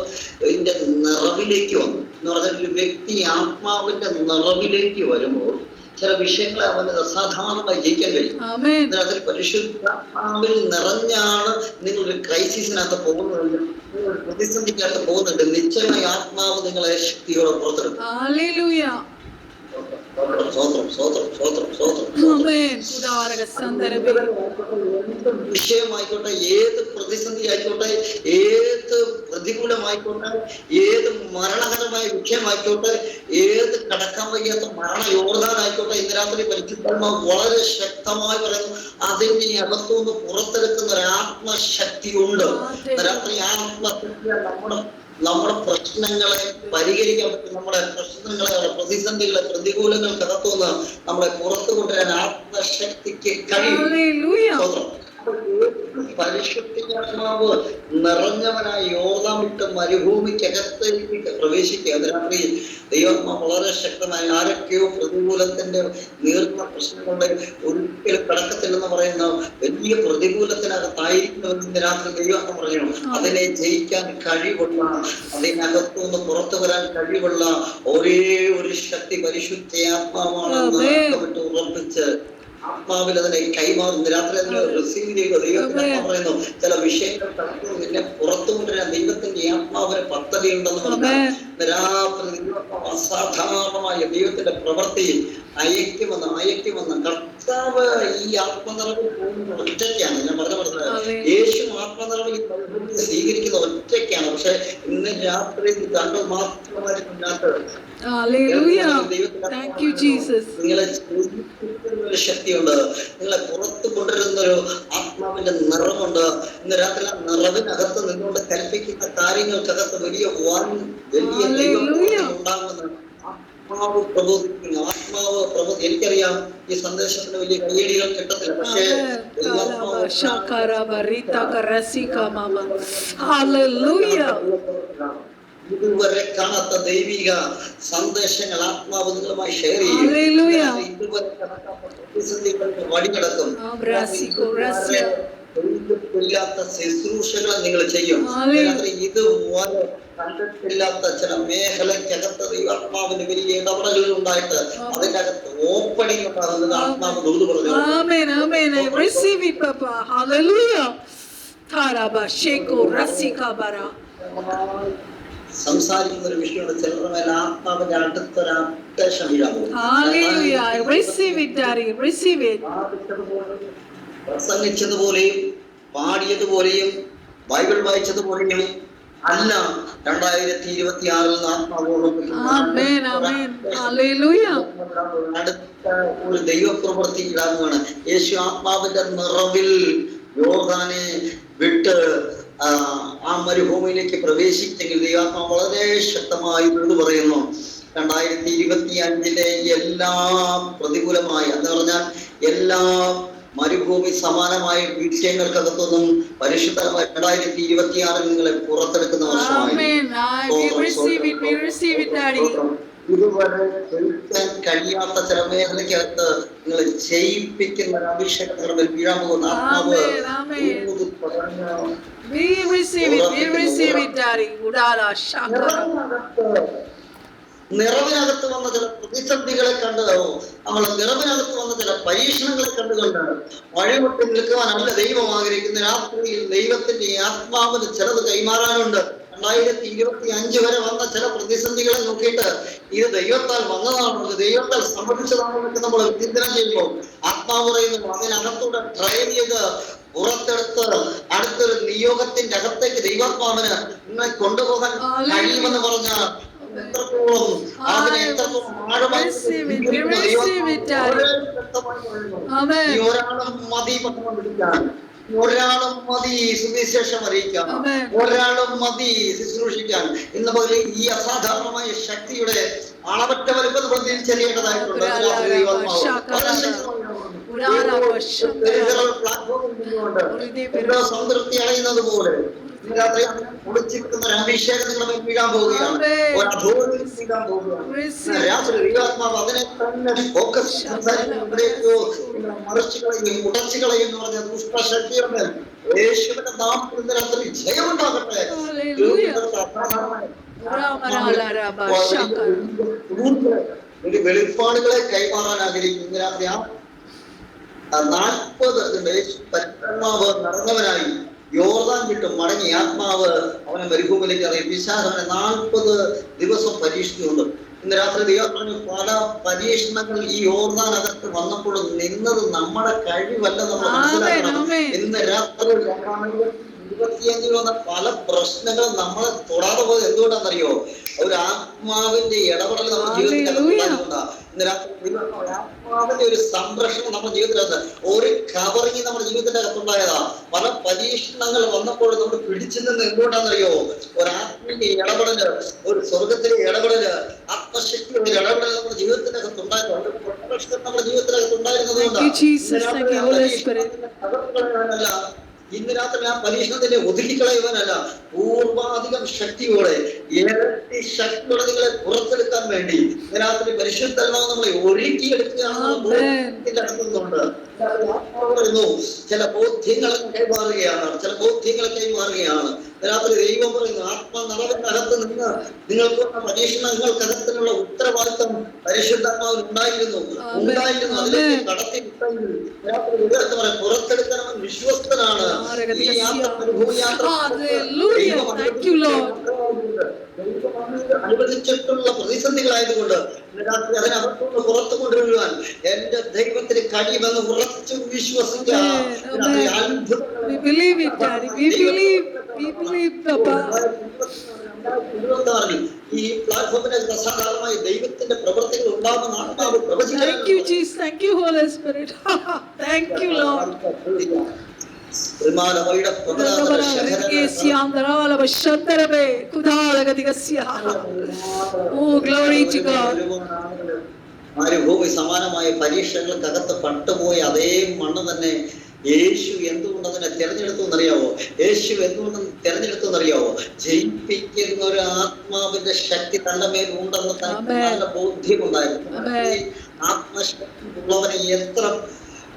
നിറവിലേക്ക് വന്നു എന്ന് പറഞ്ഞാൽ ഒരു വ്യക്തി ആത്മാവിന്റെ നിറവിലേക്ക് വരുമ്പോൾ ചില വിഷയങ്ങളെ അവന് അസാധാരണമായി ജയിക്കാൻ കഴിയും. അതിൽ പരിശുദ്ധാത്മാവിൽ നിറഞ്ഞാണ് നിങ്ങളൊരു ക്രൈസിസിനകത്ത് പോകുന്നതെങ്കിൽ, നിങ്ങളൊരു പ്രതിസന്ധിക്കകത്ത് പോകുന്നുണ്ട്, നിശ്ചയമായി ആത്മാവ് നിങ്ങളെ ശക്തിയോടെ പുറത്തെടുക്കും. വിഷയമായിക്കോട്ടെ, ഏത് പ്രതിസന്ധി ആയിക്കോട്ടെ, ഏത് പ്രതികൂലമായിക്കോട്ടെ, ഏത് മരണകരമായ വിഷയമായിക്കോട്ടെ, ഏത് കടക്കാൻ വയ്യാത്ത മരണ യോർദാനായിക്കോട്ടെ, ഇന്ന് രാത്രി പരിശുദ്ധാത്മാവ് വളരെ ശക്തമായി പറയുന്നു, അതിന്റെ അകത്തുനിന്ന് പുറത്തെടുക്കുന്ന ഒരു ആത്മശക്തിയുണ്ട്. രാത്രി ആത്മശക്തിയാണ് നമ്മുടെ പ്രശ്നങ്ങളെ പരിഹരിക്കാൻ പറ്റും. നമ്മുടെ പ്രശ്നങ്ങളെ, പ്രതിസന്ധികളെ, പ്രതികൂലങ്ങൾക്കകത്തുനിന്ന് നമ്മളെ പുറത്തു കൊണ്ടുവരാൻ ആത്മശക്തിക്ക് കഴിയും. പരിശുദ്ധാത്മാവ് നിറഞ്ഞവനായി യോർദാൻ വിട്ട് മരുഭൂമിക്കകത്തേക്ക് പ്രവേശിക്കുക. അത് രാത്രി ദൈവാത്മാവ് വളരെ ശക്തമായി ആരൊക്കെയോ പ്രതികൂലത്തിന്റെ നീർന്ന പ്രശ്നങ്ങളുടെ ഒരിക്കലും കടക്കത്തില്ലെന്ന് പറയുന്ന വലിയ പ്രതികൂലത്തിനകത്തായിരിക്കുമെന്ന് രാത്രി ദൈവാത്മ പറഞ്ഞു. അതിനെ ജയിക്കാൻ കഴിവുള്ള, അതിനകത്തുനിന്ന് പുറത്തു വരാൻ കഴിവുള്ള ഒരേ ഒരു ശക്തി പരിശുദ്ധാത്മാവാണെന്ന് ഉറപ്പിച്ച് ആത്മാവിൽ അതിനെ കൈമാറുന്നു. രാത്രി അതിനെ റിസീവ് ചെയ്യുക. ദൈവത്തിന്റെ പറയുന്നു ചില വിഷയങ്ങൾ കടന്നു നിന്നെ പുറത്തു കൊണ്ടുവരാൻ ദൈവത്തിന്റെ ആത്മാവിന് പദ്ധതി ഉണ്ടെന്ന് പറഞ്ഞാൽ രാത്രി ദൈവം അസാധാരണമായ ദൈവത്തിന്റെ പ്രവൃത്തി അയക്കുമെന്ന് കർത്താവ് ഈ ആത്മനിറവിൽ പോകുന്നത് ഒറ്റയ്ക്കാണ്. ഞാൻ പറഞ്ഞത് യേശു ആത്മനിറവിൽ സ്വീകരിക്കുന്ന ഒറ്റയ്ക്കാണ്. പക്ഷെ ഇന്ന് രാത്രി കണ്ടു മാത്രമായിട്ട് നിങ്ങളെ ഒരു ശക്തിയുണ്ട്, നിങ്ങളെ പുറത്തു കൊണ്ടുവരുന്നൊരു ആത്മാവിന്റെ നിറമുണ്ട്. ഇന്ന് രാത്രി ആ നിറവിനകത്ത് നിന്നുകൊണ്ട് കൽപ്പിക്കുന്ന കാര്യങ്ങൾക്കകത്ത് വലിയ ദൈവം ഉണ്ടാകുന്നത് ആത്മാവ് പ്രബോധിക്കുന്നു. എനിക്കറിയാം ഈ സന്ദേശത്തിന് വലിയ കയ്യടികൾ കിട്ടത്തില്ല, പക്ഷേ ഇതുവരെ കാണാത്ത ദൈവിക സന്ദേശങ്ങൾ ആത്മാവ് നിങ്ങളുമായി ഷെയർ ചെയ്യും. ഇതുവരെ പ്രതിസന്ധികൾക്ക് വഴികിടക്കും. ഇല്ലാത്ത ശുശ്രൂഷകൾ നിങ്ങൾ ചെയ്യും. ഇതുപോലെ കണ്ടിട്ടില്ലാത്ത ചില മേഖലയ്ക്കകത്ത് ദൈവാത്മാവിന് വലിയ ഇടപെടലുകൾ ഉണ്ടായിട്ട് അതിന്റെ അകത്ത് ഓപ്പണിംഗ് ഉണ്ടാകുന്നത് ആത്മാവ് ദൂത് പറഞ്ഞു. സംസാരിക്കുന്ന ഒരു വിഷയമുണ്ട്. ചിലരുടെ മേലെ ആത്മാവിന്റെ അടുത്തൊരു അപ്ഡേഷൻ വീഴാൻ പോകും. പ്രസംഗിച്ചതുപോലെയും പാടിയതുപോലെയും ബൈബിൾ വായിച്ചതുപോലെയും അല്ല 2026 അടുത്ത ഒരു ദൈവപ്രവൃത്തി ഇടാവുകയാണ്. യേശു ആത്മാവിന്റെ നിറവിൽ യോർദാനെ വിട്ട് ആ മരുഭൂമിയിലേക്ക് പ്രവേശിച്ചെങ്കിൽ ദൈവാത്മാവ് വളരെ ശക്തമായി എന്ന് പറയുന്നു. 2025 എല്ലാ പ്രതികൂലമായ എന്ന് പറഞ്ഞാൽ എല്ലാ മരുഭൂമി സമാനമായ വിഷയങ്ങൾക്കകത്തൊന്നും പരിശുദ്ധമായ 2026 നിങ്ങളെ പുറത്തെടുക്കുന്ന വർഷമായി. ഇതുവരെ ജയിക്കാൻ കഴിയാത്ത ചില മേഖലയ്ക്കകത്ത് നിങ്ങൾ ജയിപ്പിക്കുന്ന ഒരു അഭിഷേകങ്ങൾ വീഴാൻ പോകുന്ന ആത്മാവ് നിറവിനകത്ത് വന്ന ചില പ്രതിസന്ധികളെ കണ്ട് നമ്മൾ നിറവിനകത്ത് വന്ന ചില പരീക്ഷണങ്ങളെ കണ്ടുകൊണ്ട് വഴിവിട്ട് നിൽക്കുവാനല്ല ദൈവം ആഗ്രഹിക്കുന്ന. രാത്രിയിൽ ദൈവത്തിന്റെ ആത്മാവിന് ചിലത് കൈമാറാനുണ്ട്. 2025 വരെ വന്ന ചില പ്രതിസന്ധികളെ നോക്കിയിട്ട് ഇത് ദൈവത്താൽ വന്നതാണോ, ഇത് ദൈവത്താൽ സംഭവിച്ചതാണോ എന്നൊക്കെ നമ്മൾ ചിന്തനം ചെയ്യുമ്പോൾ ആത്മാവ് പറയുന്നു അതിനകത്തൂടെ ട്രൈ ചെയ്ത് പുറത്തെടുത്ത് അടുത്തൊരു നിയോഗത്തിന്റെ അകത്തേക്ക് ദൈവാത്മാവിന് നിങ്ങളെ കൊണ്ടുപോകാൻ കഴിയുമെന്ന് പറഞ്ഞാൽ എത്രത്തോളം അതിനെ എത്രത്തോളം ആഴമായി ഒരാളും മതി പത്രം പിടിക്കാൻ, ഒരാളും മതി സുവിശേഷം അറിയിക്കാൻ, ഒരാളും മതി ശുശ്രൂഷിക്കാൻ. ഇന്ന് പോലെ ഈ അസാധാരണമായ ശക്തിയുടെ അളവറ്റ വലുപ്പം നമ്മൾ തിരിച്ചറിയേണ്ടതായിട്ടുണ്ട്. സംതൃപ്തി അടയുന്നത് പോലെ ഒളിച്ചിരിക്കുന്ന ഒരു അഭിഷേകം നിങ്ങളുടെ വീഴാൻ പോവുകയാണ്. ഒരു അധോരണി വീഴാൻ പോവുകയാണ്. രാത്രി ദൈവാത്മാവ് അതിനെ തന്നെ ഫോക്കസ് മറിച്ചുകളെയും ഉടച്ചുകളെയും എന്ന് പറഞ്ഞ ദുഷ്ടശക്തിയുടെ യേശുവിന്റെ നാമത്തിൽ രാത്രി ജയമുണ്ടാകട്ടെ. ഒരു വെളിപ്പാടുകളെ കൈമാറാൻ ആഗ്രഹിക്കുന്ന രാത്രി 40 പരിശുദ്ധാത്മാവ് നിറഞ്ഞവനായി യോർദാൻ വിട്ട് മടങ്ങി ആത്മാവ് അവനെ മരുഭൂമിയിലേക്ക് അറിയും. പിശാച് 40 ദിവസം പരീക്ഷിച്ചുകൊണ്ട് ഇന്ന് രാത്രി ദൈവത്തിന് പല പരീക്ഷണങ്ങൾ ഈ യോർദാനകത്ത് വന്നപ്പോൾ നിന്നത് നമ്മുടെ കഴിവല്ല നമ്മൾ മനസ്സിലാക്കണം. ഇന്ന് രാത്രി 2025 വന്ന പല പ്രശ്നങ്ങളും നമ്മളെ തൊടാതെ പോയത് എന്തുകൊണ്ടാണെന്നറിയോ? ഒരു ആത്മാവിന്റെ ഇടപെടൽ നമ്മുടെ ജീവിതത്തിനകത്തുണ്ടാകുന്നതാ. ഇന്ന് രാത്രി ആത്മാവിന്റെ ഒരു സംരക്ഷണം നമ്മുടെ ജീവിതത്തിനകത്ത്, ഒരു കവറിങ് നമ്മുടെ ജീവിതത്തിന്റെ അകത്തുണ്ടായതാ. പല പരീക്ഷണങ്ങൾ വന്നപ്പോൾ നമ്മൾ പിടിച്ചു നിന്ന് എന്തുകൊണ്ടാണെന്നറിയോ? ഒരു ആത്മീയ ഇടപെടല്, ഒരു സ്വർഗത്തിലെ ഇടപെടല്, ആത്മശക്തി ഒരു ഇടപെടൽ നമ്മുടെ ജീവിതത്തിന്റെ അകത്തുണ്ടായിരുന്നു. നമ്മുടെ ജീവിതത്തിനകത്ത് ഉണ്ടായിരുന്നത് കൊണ്ടാണ് ഇന്ന് രാത്രി ആ പരീക്ഷണത്തിനെ ഒതുക്കിക്കളയുവാനല്ല, പൂർവാധികം ശക്തിയോടെ ഇരട്ടി ശക്തിയോടെ നിങ്ങളെ പുറത്തെടുക്കാൻ വേണ്ടി ഇന്ന് രാത്രി പരിശുദ്ധാത്മാവ് നമ്മളെ ഒരുക്കിയെടുക്കുകയാണെന്നുള്ള അർത്ഥമുണ്ട്. പറയുന്നു ചില ബോധ്യങ്ങളെ കൈമാറുകയാണ്. രാത്രി ദൈവം പറയുന്നു, ആത്മനിറവിനകത്ത് നിന്ന് നിങ്ങൾക്ക് പരീക്ഷണങ്ങൾക്കകത്തിനുള്ള ഉത്തരവാദിത്വം പരിശുദ്ധാത്മാവിൽ ഉണ്ടായിരുന്നു. അതിലേക്ക് കടത്തി പുറത്തെടുക്കണമെന്ന് വിശ്വസ്തനാണ്. ഈ അനുവദിച്ചിട്ടുള്ള പ്രതിസന്ധികളായതുകൊണ്ട് രാത്രി അതിനകത്തുനിന്ന് പുറത്തു കൊണ്ടുവരുവാൻ എന്റെ ദൈവത്തിന് കഴിയുമെന്ന് ഉറച്ചു വിശ്വസിക്കാം. ഈ പ്ലാറ്റ്ഫോമിന് അസാധാരണമായ ദൈവത്തിന്റെ പ്രവർത്തികൾ ഉണ്ടാകുന്ന ആത്മാവ് മരുഭൂമി സമാനമായ പരീക്ഷകൾക്കകത്ത് പട്ടുപോയ അതേ മണ്ണ് തന്നെ യേശു എന്തുകൊണ്ട് അതിനെ തിരഞ്ഞെടുത്തു എന്നറിയാവോ? യേശു എന്തുകൊണ്ട് തിരഞ്ഞെടുത്തു എന്നറിയാവോ? ജയിപ്പിക്കുന്ന ഒരു ആത്മാവിന്റെ ശക്തി തന്റെ മേൽ ഉണ്ടെന്ന് നല്ല ബോധ്യമുണ്ടായിരുന്നു. ആത്മശക്തി ഉള്ളവനെ എത്ര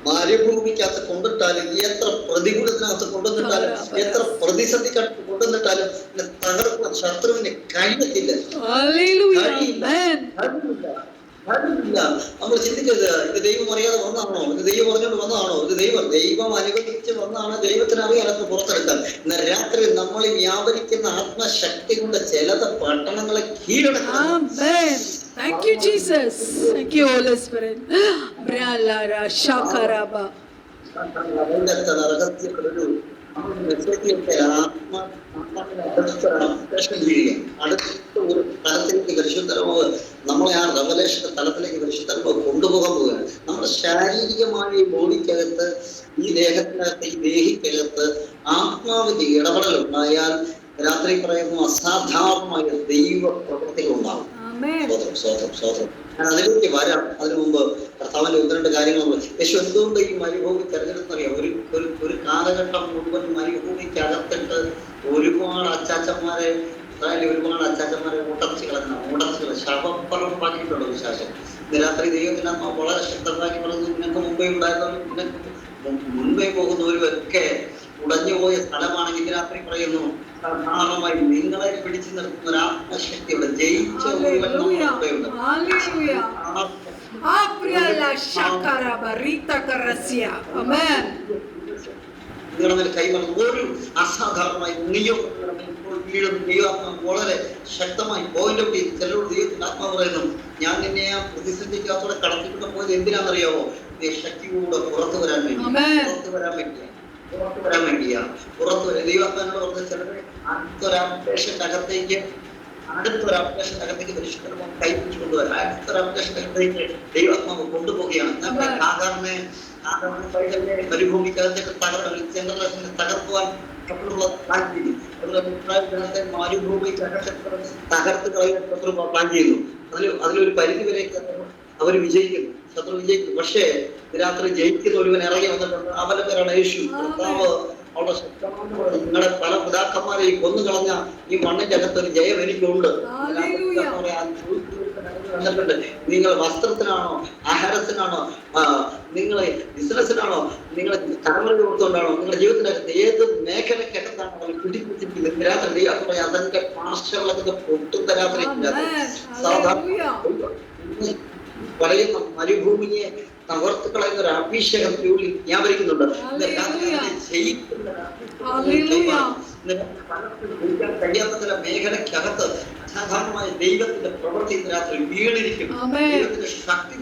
മരുഭൂമിക്കകത്ത് കൊണ്ടിട്ടാലും, എത്ര പ്രതികൂലത്തിനകത്ത് കൊണ്ടുവന്നിട്ടാലും, എത്ര പ്രതിസന്ധിക്കകത്ത് കൊണ്ടുവന്നിട്ടാലും തകർക്കുന്ന ശത്രുവിന് കഴിയത്തില്ല. നമ്മൾ ചിന്തിക്കരുത്, ഇത് ദൈവം അറിയാതെ വന്നതാണോ, ഇത് ദൈവം അറിഞ്ഞുകൊണ്ട് വന്നതാണോ, ഇത് ദൈവം അനുവദിച്ച് വന്നതാണ്. ദൈവത്തിന് അറിയാതെ പുറത്തെടുക്കാൻ. എന്നാൽ രാത്രി നമ്മൾ വ്യാപരിക്കുന്ന ആത്മശക്തി കൊണ്ട് ചിലത് പട്ടണങ്ങളെ കീഴടക്കണം. Thank you, Jesus. Thank you, Holy Spirit. Bralara shakaraba. അടുത്ത ഒരു തലത്തിലേക്ക് പരിശുദ്ധമാവ് നമ്മളെ ആ റെവലേഷൻ തലത്തിലേക്ക് പരിശുദ്ധമാവ് കൊണ്ടുപോകാൻ പോവുകയാണ്. നമ്മുടെ ശാരീരികമായ ഈ ബോഡിക്കകത്ത്, ഈ ദേഹത്തിനകത്ത്, ഈ ദേഹിക്കകത്ത് ആത്മാവിന്റെ ഇടപെടൽ ഉണ്ടായാൽ രാത്രി പറയുന്നു അസാധാരണമായ ദൈവ പ്രവൃത്തികൾ ഉണ്ടാവും. ഞാൻ അതിലേക്ക് വരാം. അതിനു മുമ്പ് കർത്താവിന്റെ 1-2 കാര്യങ്ങൾ. യേശു എന്തുകൊണ്ട് ഈ മരുഭൂമി തെരഞ്ഞെടുത്തറിയാം? ഒരു കാലഘട്ടം മുഴുവൻ മരുഭൂമിക്കകത്തിട്ട് ഒരുപാട് അച്ചാച്ചന്മാരെ മുടച്ച് കളഞ്ഞ ശവപ്പറമ്പാക്കിയിട്ടുള്ള വിശ്വാസം. രാത്രി ദൈവത്തിനമ്മ വളരെ ശക്തമായി പറഞ്ഞു, നിനക്ക് മുമ്പേ ഉണ്ടായിരുന്നവരും നിനക്ക് മുൻപേ പോകുന്നവരുമൊക്കെ ഉടഞ്ഞുപോയ സ്ഥലമാണെങ്കിൽ രാത്രി പറയുന്നു സാധാരണമായി നിങ്ങളെ പിടിച്ചു നിർത്തുന്ന ഒരു ആത്മശക്തിയുടെ ജയിച്ച നിങ്ങളുടെ കൈമറന്ന് ഒരു അസാധാരണമായ ദൈവാത്മാവ് വളരെ ശക്തമായി പോയിന്റ് ഔട്ട് ചെയ്ത് ചിലരോട് ദൈവത്തിന്റെ ആത്മാവ് പറയുന്നു, ഞാൻ നിന്നെ ആ പ്രതിസന്ധിക്കകത്തോടെ കടത്തിക്കൊണ്ട് പോയത് എന്തിനാണെന്നറിയാവോ? ശക്തിയോടെ പുറത്തു വരാൻ വേണ്ടിയാ. ദൈവാത്മാവിനോട് പറഞ്ഞ ചിലരെ അടുത്തൊരപ്ഡേഷന്റെ അകത്തേക്ക് പരിശുദ്ധ കൈപിടിച്ചു കൊണ്ടുവരാൻ, അടുത്തൊരപ്ഡേഷന്റെ അകത്തേക്ക് ദൈവാത്മാവ് കൊണ്ടുപോവുകയാണ്. മരുഭൂമിക്കകത്തേക്ക് തകർക്കുവാൻ മരുഭൂമിക്കകത്ത് തകർത്ത് കളയാൻ പ്ലാൻ ചെയ്യുന്നു. അതിലൊരു പരിധി വരെ അവർ വിജയിക്കുന്നു, ശത്രു വിജയിക്കുന്നു. പക്ഷേ രാത്രി ജയിക്കുന്ന ഒരുവൻ ഇറങ്ങി വന്നിട്ടുണ്ട്. അവന്റെ പേരാണ് യേശു. കർത്താവ് അവിടെ ശക്തമായി നിങ്ങളെ പല പിതാക്കന്മാരെ കൊന്നു കളഞ്ഞ ഈ മണ്ണിന്റെ അകത്തൊരു ജയം എനിക്കുണ്ട്. നിങ്ങൾ വസ്ത്രത്തിനാണോ, ആഹാരത്തിനാണോ, നിങ്ങളെ ബിസിനസ്സിനാണോ, നിങ്ങളെ തലമുറ കൊടുത്തുകൊണ്ടാണോ, നിങ്ങളുടെ ജീവിതത്തിനകത്ത് ഏത് മേഖലക്കകത്താണോ അവർ പിടിപ്പിച്ചിരിക്കുന്നത്? രാത്രി അതിന്റെ പാർശ്വങ്ങളൊക്കെ പൊട്ടുന്ന രാത്രി സാധാരണ പറയുന്ന മരുഭൂമിയെ തകർത്ത് കളയുന്ന ഒരു അഭിഷേകം വ്യാപരിക്കുന്നുണ്ട്. കഴിയാത്ത ചില മേഖലക്കകത്ത് അസാധാരണമായ ദൈവത്തിന്റെ പ്രവൃത്തി രാത്രി വീണിരിക്കും. ദൈവത്തിന്റെ ശക്തി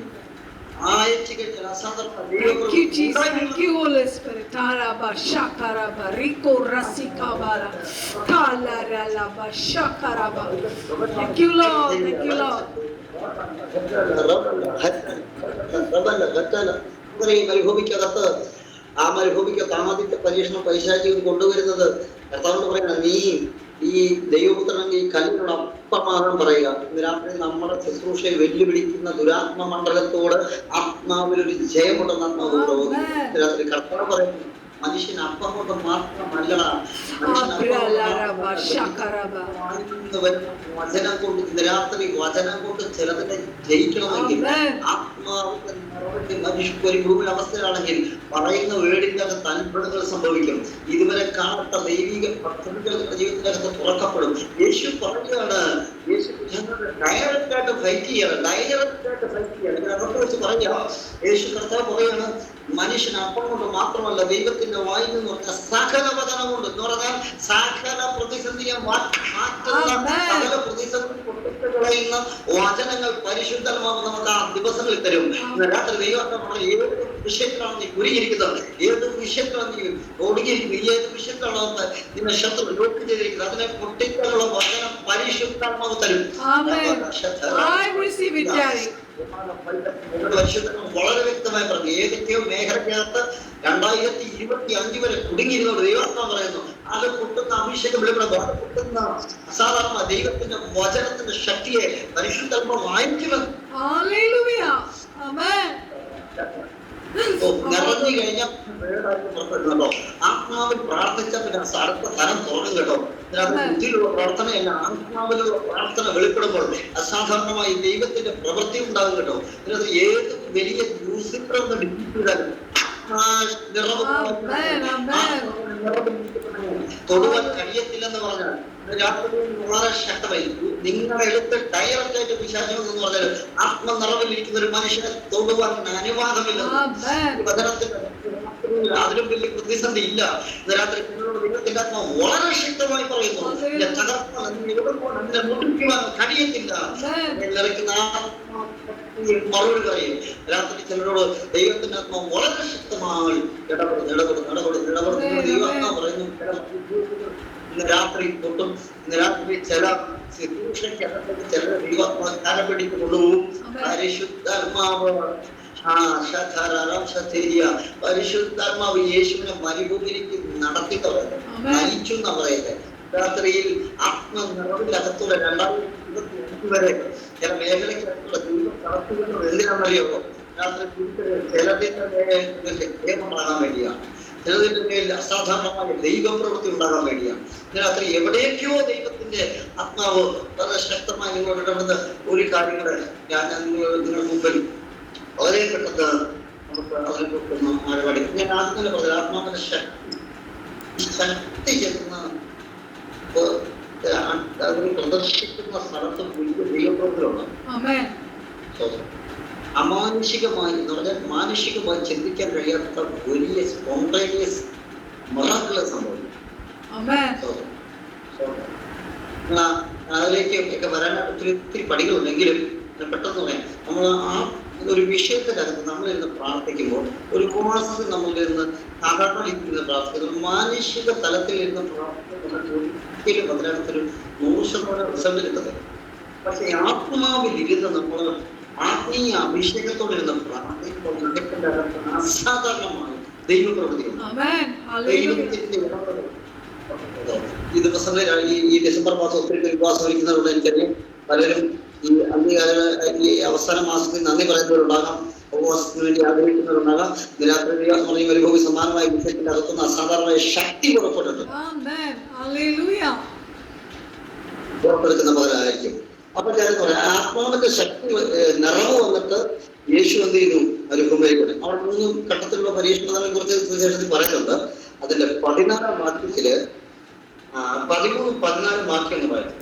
മരുഭൂമിക്കകത്ത് ആ മരുഭൂമിക്കകത്ത് ആദ്യത്തെ പരീക്ഷണം പൈശാചികൾ കൊണ്ടുവരുന്നത് കർത്താവിനോട് പറയുന്നത്, നീ ഈ ദൈവപുത്രനെങ്കിൽ ഈ കല്ലിനോട് അപ്പമാകാൻ പറയുക. ഇന്ന് രാത്രി നമ്മുടെ ശുശ്രൂഷയെ വെല്ലുവിളിക്കുന്ന ദുരാത്മ മണ്ഡലത്തോട് ആത്മാവിലൊരു ജയമുണ്ടെന്ന് ആത്മാവ് രാത്രി കർത്താവ് പറയുന്നു, മനുഷ്യൻ അപ്പം കൊണ്ട് മാത്രമല്ലടാ, വചനം കൊണ്ട് ഇന്ന് രാത്രി വചനം കൊണ്ട് ചിലതിനെ ജയിക്കണമെങ്കിൽ ആത്മാവിന്റെ നിറവിന്റെ മനുഷ്യർക്ക് ഒരു ഭൂമി അവസ്ഥയിലാണെങ്കിൽ പറയുന്ന വേടിന്റെ അകത്ത് അത്ഭുതങ്ങൾ സംഭവിക്കും. ഇതുവരെ കാണാത്ത ദൈവിക പദ്ധതികൾ ജീവിതത്തിനകത്ത് തുറക്കപ്പെടും. യേശു പറയുകയാണ്, യേശു ഡയറക്റ്റായിട്ട് ഫൈറ്റ് ചെയ്യണം, ഡയറക്റ്റായിട്ട് ഫൈറ്റ് ചെയ്യണം. ഇതിനകത്ത് വെച്ച് പറയാം, യേശു കർത്താവ് പറയാണ്, മനുഷ്യൻ അപ്പം കൊണ്ട് മാത്രമല്ല ദൈവത്തിന്റെ വായിൽ നിന്ന് പറഞ്ഞ സകല വചനം കൊണ്ട് എന്ന് പറഞ്ഞാൽ സകല പ്രതിസന്ധിയെ മാറ്റുന്ന, സകല പ്രതിസന്ധി കളയുന്ന വചനങ്ങൾ പരിശുദ്ധമാവ് നമുക്ക് ആ ദിവസങ്ങളിൽ തരും. രാത്രി ദൈവം ഏത് വിഷയത്തിലാണ് നീ ഒരുങ്ങിയിരിക്കുന്നത്, ഏത് വിഷയത്തിലാണ് നീ ഒടുങ്ങിയിരിക്കുന്നത്, ഏത് വിഷയത്തിലാണ് നിന്നെ ശത്രു ലോക്ക് ചെയ്തിരിക്കുന്നത്, അതിനെ പൊട്ടിക്കാനുള്ള വചനം പരിശുദ്ധാത്മാവ് തരും. വളരെ വ്യക്തമായി പറഞ്ഞു. ഏതൊക്കെയോ മേഖലയ്ക്കകത്ത് 2025 വരെ കുടുങ്ങിയിരുന്നോട് ദൈവാത്മാവ് പറയുന്നു, അത് പൊട്ടുന്ന അഭിഷേകം വെളിപ്പെടുമ്പോൾ അത് പൊട്ടുന്ന അസാധാരണ ദൈവത്തിന്റെ വചനത്തിന്റെ ശക്തിയെ പരിശുദ്ധാത്മാവ് വായിക്കുമെന്ന് നിറഞ്ഞു കഴിഞ്ഞാൽ പുറപ്പെടുന്നുണ്ടോ. ആത്മാവിൽ പ്രാർത്ഥിച്ചാൽ പിന്നെ അടുത്ത തരം തുറക്കും കേട്ടോ. ഇതിനകത്ത് ബുദ്ധിയിലുള്ള പ്രാർത്ഥനയല്ല, ആത്മാവിലുള്ള പ്രാർത്ഥന വെളിപ്പെടുമ്പോൾ അസാധാരണമായി ദൈവത്തിന്റെ പ്രവൃത്തി ഉണ്ടാകും കേട്ടോ. ഇതിനകത്ത് ഏത് വലിയ മ്യൂസിക്കൊന്ന് ഡിഫീറ്റ് ചെയ്താലും തൊടുവാൻ കഴിയത്തില്ലെന്ന് പറഞ്ഞാൽ രാത്രി വളരെ ശക്തമായി നിങ്ങളെ എടുത്ത് ഡയറക്റ്റായിട്ട് വിശ്വാസം എന്ന് പറഞ്ഞാൽ ആത്മനിറവിലിരിക്കുന്ന ഒരു മനുഷ്യനെ തൊടുവാൻ അനുവാദമില്ല. അതിലും വലിയ പ്രതിസന്ധി ഇല്ല. ഇന്ന് രാത്രി ദൈവത്തിന്റെ ആത്മാവ് വളരെ ശക്തമായി പറയുന്നു, മുടിക്കുവാൻ കഴിയത്തില്ല. മറുപടി പറയും. രാത്രി ചിലരോട് ദൈവത്തിന്റെ ആത്മാവ് വളരെ ശക്തമായി ഇടപെടുന്നു. ദൈവാത്മാവ് പറയുന്നു, ഇന്ന് രാത്രി തൊട്ടും ഇന്ന് രാത്രി ചില ചില ദൈവാത്മാവ് കാലം പിടിച്ച് കൊണ്ടുപോകും. പരിശുദ്ധാത്മാവ് പരിശുദ്ധാത്മാവ് യേശുവിനെ മരുഭൂമിയിലേക്ക് നടത്തി കളയുന്നു, നയിച്ചു എന്നാ പറയുന്നത്. രാത്രിയിൽ ആത്മനിറവിനകത്തുള്ള 2025 വരെ ചില മേഖലയ്ക്കകത്തുള്ള ദൈവം കടത്തുന്നത് എന്തിനാണെന്നറിയോ? രാത്രി ചിലതിന്റെ ഉണ്ടാകാൻ വേണ്ടിയാണ്, ചിലതിന്റെ മേൽ അസാധാരണമായ ദൈവപ്രവൃത്തി ഉണ്ടാകാൻ വേണ്ടിയാണ്. രാത്രി എവിടേക്കോ ദൈവത്തിന്റെ ആത്മാവ് വളരെ ശക്തമായി നിങ്ങളോട് ഇടപെടുന്ന ഒരു കാര്യങ്ങള് ഞാൻ നിങ്ങൾ മുമ്പിൽ വളരെ പെട്ടെന്ന് നമുക്ക് അതിനെക്കുറിച്ചൊന്ന് ആഴപാടി. ഞാൻ ആദ്യം തന്നെ പറഞ്ഞത് ആത്മാവിന്റെ ശക്തി ചെന്ന പ്രദർശിക്കുന്ന സ്ഥലത്ത് വലിയ ദൈവപ്രവൃത്തിയുണ്ട്. അമാനുഷികമായി എന്ന് പറഞ്ഞാൽ മാനുഷികമായി ചിന്തിക്കാൻ കഴിയാത്ത വലിയ സ്പോണ്ടേനിയസ് മിറാക്കിള് സംഭവിക്കും. അതിലേക്ക് ഒക്കെ വരാനായിട്ട് ഒത്തിരി പടികളുണ്ടെങ്കിലും പെട്ടെന്ന് പറയാം. നമ്മൾ ആ ഒരു വിഷയത്തിനകത്ത് നമ്മളിരുന്ന് പ്രാർത്ഥിക്കുമ്പോൾ ഒരു ഉപവാസത്തിൽ നമ്മളിരുന്ന് സാധാരണ രീതിയിൽ പ്രാർത്ഥിക്കുന്നത് മാനുഷിക തലത്തിലിരുന്ന് പ്രാർത്ഥിക്കുന്നത് ഒരിക്കലും അതിനകത്തൊരു 100% റിസൾട്ട് കിട്ടുന്നത്. പക്ഷെ ആത്മാവിലിരുന്ന് നമ്മൾ ആത്മീയ അഭിഷേകത്തോടിരുന്ന് പ്രാർത്ഥിക്കുമ്പോൾ ഇതിന്റെ അകത്ത് അസാധാരണമായി ദൈവപ്രവൃത്തിയുണ്ട്. ദൈവത്തിന്റെ ഈ ദിവസങ്ങളിൽ ഈ ഡിസംബർ മാസം ഒത്തിരി ഉപവാസം ഇരിക്കുന്നതുകൊണ്ട് എനിക്കറിയാം പലരും ഈ അവസാന മാസത്തിൽ നന്ദി പറയുന്നവരുണ്ടാകാം, ഉപവാസത്തിന് വേണ്ടി ആഗ്രഹിക്കുന്നവരുണ്ടാകാം. രാത്രി മരുഭൂമി സമാനമായ വിഷയത്തിന്റെ അകത്തുനിന്ന് അസാധാരണമായ ശക്തി പുറപ്പെട്ടിട്ടുണ്ട്, പുറപ്പെടുക്കുന്നവരായിരിക്കും. അപ്പൊ ഞാൻ പറയാം, ആത്മാവിന്റെ ശക്തി നിറവ് വന്നിട്ട് യേശു എന്ത് ചെയ്യുന്നു? മരുഭൂമിയിലൂടെ അവിടെ 3 ഘട്ടത്തിലുള്ള പരീക്ഷണങ്ങളെ കുറിച്ച് സുവിശേഷത്തിൽ പറയുന്നുണ്ട്. അതിന്റെ 14-ാം വാക്യത്തില് 13-14 വാക്യം എന്ന് പറയുന്നത്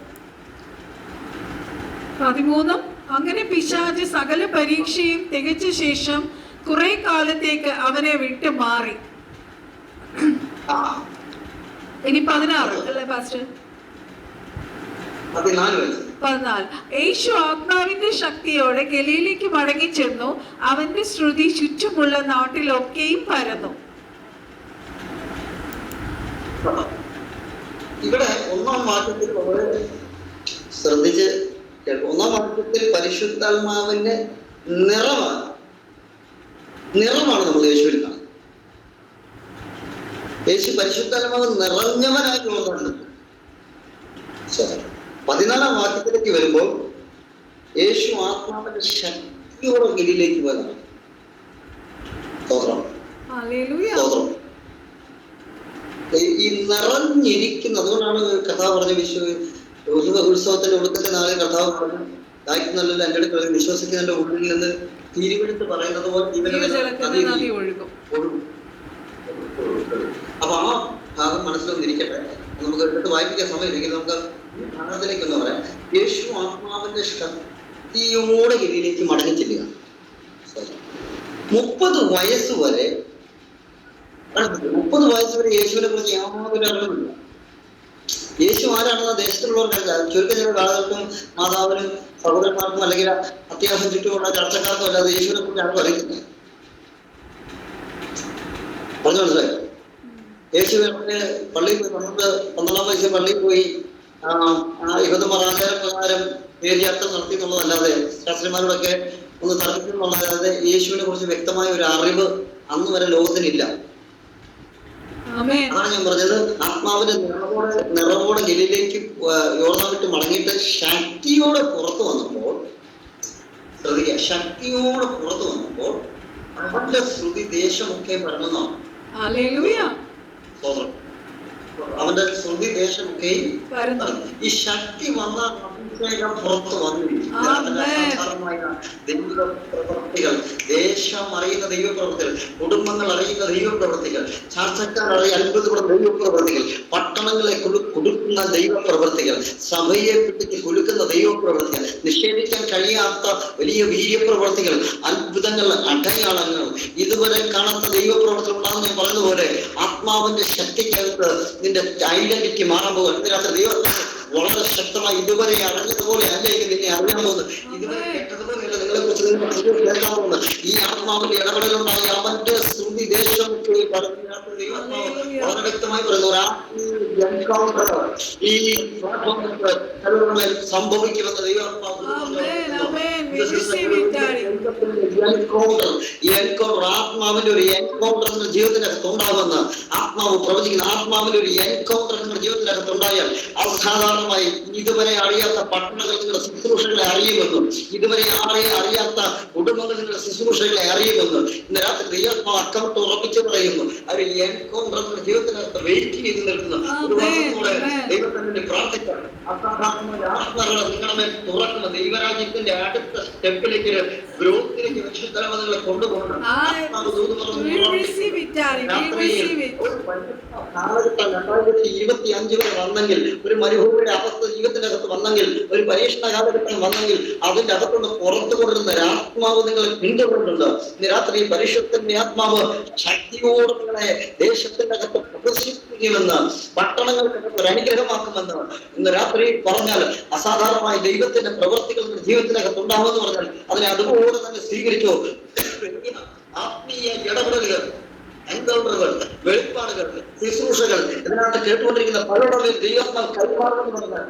13. അങ്ങനെ പിശാച് സകല പരീക്ഷയും തികച്ച ശേഷം കുറെ കാലത്തേക്ക് അവനെ വിട്ടു മാറി. ഇനി 16 അല്ലേ പാസ്റ്റർ? 14. യേശു ആത്മാവിന്റെ ശക്തിയോടെ ഗലീലയ്ക്ക് മടങ്ങി ചെന്നു. അവന്റെ ശ്രുതി ചുറ്റുമുള്ള നാട്ടിലൊക്കെയും പരന്നു. ഇവിടെ 1-ാം വാക്യത്തിൽ ശ്രദ്ധിച്ച് 1-ാം വാക്യത്തിൽ പരിശുദ്ധാത്മാവിന്റെ നിറമാണ് നമ്മൾ യേശുവിൽ കാണുന്നത്. യേശു പരിശുദ്ധാത്മാവ് നിറഞ്ഞവനായിട്ടുള്ളതാണ്. 14-ാം വാക്യത്തിലേക്ക് വരുമ്പോൾ യേശു ആത്മാവിന്റെ ശക്തിയോടെ ഗലീലയിലേക്ക് പോയതാണ്. സ്തോത്രം. ഈ നിറഞ്ഞിരിക്കുന്ന, അതുകൊണ്ടാണ് കഥാവ് പറഞ്ഞ ഉത്സവത്തിന്റെ ഒടുക്കത്തെ നാളെ കഥാവ് പറഞ്ഞു, ദാഹിക്കുന്നല്ലോ എൻ്റെ അടുക്കള വിശ്വസിക്കുന്നതിന്റെ ഉള്ളിൽ നിന്ന് തിരുവെടുത്ത് പറയുന്നത് പോലെ ഒഴുകും. അപ്പൊ ആ ഭാഗം മനസ്സിലൊന്നിരിക്കട്ടെ. നമുക്ക് എടുത്ത് വായിപ്പിക്കാൻ സമയമില്ലെങ്കിൽ നമുക്ക് ഭാഗത്തിലേക്ക് ഒന്ന് പറയാം. യേശു ആത്മാവിന്റെ ശക്തിയോടെ ഗതിയിലേക്ക് മടങ്ങിച്ചില്ല. 30 വയസ്സ് വരെ യേശുവിനെ കുറിച്ച് യാതൊരു അറിവില്ല. യേശു ആരാണെന്ന് ദേശത്തുള്ളവർക്കല്ല, ചുരുക്കം ചില ആളുകൾക്കും മാതാവിനും സഹോദരന്മാർക്കും അല്ലെങ്കിൽ അത്യാവശ്യം ചുറ്റുമുള്ള ചർച്ചക്കാർക്കും അല്ലാതെ യേശുവിനെ കുറിച്ച് ആരും അറിയിക്കുന്നത്. പറഞ്ഞു മനസ്സിലായോ? യേശുവിനെ പള്ളിയിൽ പോയി 12 വയസ്സ് പള്ളിയിൽ പോയി യഹൂദന്മാർ പ്രകാരം വേദിയാർത്ഥം നടത്തി എന്നുള്ളതല്ലാതെ ശാസ്ത്രിമാരോടൊക്കെ ഒന്ന് തർക്കിക്കുന്നുള്ളതല്ലാതെ യേശുവിനെ കുറിച്ച് വ്യക്തമായ ഒരു അറിവ് അന്ന് വരെ ലോകത്തിനില്ല. അതാണ് ഞാൻ പറഞ്ഞത്. ആത്മാവിന്റെ നിറവോടെ ഗലീലയിലേക്ക് യോർദാൻ വിട്ട് മടങ്ങിയിട്ട് ശക്തിയോടെ പുറത്തു വന്നപ്പോൾ, ശ്രദ്ധിക്കുക, ശക്തിയോടെ പുറത്തു വന്നപ്പോൾ അവന്റെ ശ്രുതി ദേശമൊക്കെ പരന്നതാണ്. അവന്റെ ശ്രുതി ദേശമൊക്കെ ഈ ശക്തി വന്ന അഭിഷേകം പുറത്തു വന്നിരിക്കും. ദൈവപ്രവർത്തികൾ, ദേശം അറിയുന്ന ദൈവപ്രവർത്തികൾ, കുടുംബങ്ങൾ അറിയുന്ന ദൈവപ്രവർത്തികൾ, ചാർച്ചക്കാർ അത്ഭുതപ്പെടുന്ന ദൈവപ്രവർത്തികൾ, പട്ടണങ്ങളെ കുടുക്കുന്ന ദൈവപ്രവർത്തികൾ, സഭയെ പിടിച്ച് കുലുക്കുന്ന ദൈവപ്രവർത്തികൾ, നിഷേധിക്കാൻ കഴിയാത്ത വലിയ വീര്യപ്രവർത്തികൾ, അത്ഭുതങ്ങൾ, അടയാളങ്ങൾ, ഇതുവരെ കാണാത്ത ദൈവപ്രവർത്തനം ഉണ്ടാകുന്ന ഞാൻ പറഞ്ഞതുപോലെ ആത്മാവിന്റെ ശക്തിക്കകത്ത് നിന്റെ ഐഡന്റിറ്റി മാറാൻ പോകും. ഇതിനകത്ത് ദൈവം വളരെ ശക്തമായി ഇതുവരെ അറിഞ്ഞതുപോലെ അല്ലെങ്കിൽ നിന്നെ അറിയാൻ പോകുന്നത്, ഇതുവരെ കേട്ടതുപോലെ നിങ്ങളെ കുറിച്ച് കേൾക്കാൻ പോകുന്നത് ഈ ആത്മാവിന്റെ ഇടപെടലുണ്ടായി അവന്റെ ശ്രുതി ദേശം വളരെ വ്യക്തമായി പറയുന്നു. ഈ സംഭവിക്കുമെന്ന് ദൈവാത്മാവ് ആത്മാവിന്റെ ഒരു എൻകൗണ്ടർ നിങ്ങളുടെ ജീവിതത്തിനകത്ത് ഉണ്ടാകുമെന്ന് ആത്മാവ് പ്രവചിക്കുന്ന. ആത്മാവിന്റെ ഒരു എൻകൗണ്ടർ നിങ്ങളുടെ ജീവിതത്തിനകത്ത് ഉണ്ടായാൽ അസാധാരണമായി ഇതുവരെ അറിയാത്ത പട്ടണങ്ങൾ നിങ്ങളുടെ ശുശ്രൂഷകളെ അറിയുമെന്നും ഇതുവരെ അറിയാത്ത കുടുംബങ്ങൾ നിങ്ങളുടെ ശുശ്രൂഷകളെ അറിയുമെന്നും ഇന്ന് രാത്രി ദൈവാത്മാവ് അക്കമിട്ട് ഉറപ്പിച്ച് പറയുന്നു. അവർ എൻകൗണ്ടർ നിങ്ങളുടെ ജീവിതത്തിനകത്ത് വെയിറ്റ് ചെയ്ത് നിൽക്കുന്നു. ഒരു വർഷത്തോടെ ദൈവത്തിന് പ്രാർത്ഥിക്കണം. അസാധാരണമായ ആത്മാക്കളെ നിങ്ങളുടെ മേൽ തുറക്കുന്ന ദൈവരാജ്യത്തിന്റെ അടുത്ത സ്റ്റെപ്പിലേക്ക് ഗ്രോത്തിലേക്ക് വിശുദ്ധരവതകളെ കൊണ്ടുപോകണം. കാലഘട്ടം 2025 വരെ വന്നെങ്കിൽ, ഒരു മരുഭൂമിയുടെ അവസ്ഥ ജീവിതത്തിനകത്ത് വന്നെങ്കിൽ, ഒരു പരീക്ഷണ കാലഘട്ടം വന്നെങ്കിൽ അതിന്റെ അകത്തുനിന്ന് പുറത്തു കൊണ്ടുവരുന്ന ആത്മാവ് നിങ്ങളെ പിന്തുടരുന്നുണ്ട്. ഇന്ന് രാത്രി പരിശുദ്ധന്റെ ആത്മാവ് ശക്തിയോടെ നിങ്ങളെ ദേശത്തിന്റെ അകത്ത് പ്രദർശിപ്പിക്കുമെന്ന്, പട്ടണങ്ങൾക്കകത്ത് ഒരു അനുഗ്രഹമാക്കുമെന്ന് ഇന്ന് രാത്രി പറഞ്ഞാൽ അസാധാരണമായ ദൈവത്തിന്റെ പ്രവൃത്തികൾ ജീവിതത്തിനകത്ത് ഉണ്ടാകുമെന്ന് പറഞ്ഞാൽ അതിനെ അതുപോലെ തന്നെ സ്വീകരിച്ചു. ആത്മീയ ഇടപെടലുകൾ, എൻകൗണ്ടറുകൾ, വെളിപ്പാടുകൾ, ശുശ്രൂഷകൾ ഇതിനകത്ത് കേട്ടുകൊണ്ടിരിക്കുന്ന പലരുടെയും ദൈവങ്ങൾ കൈമാറുമെന്ന് പറഞ്ഞാൽ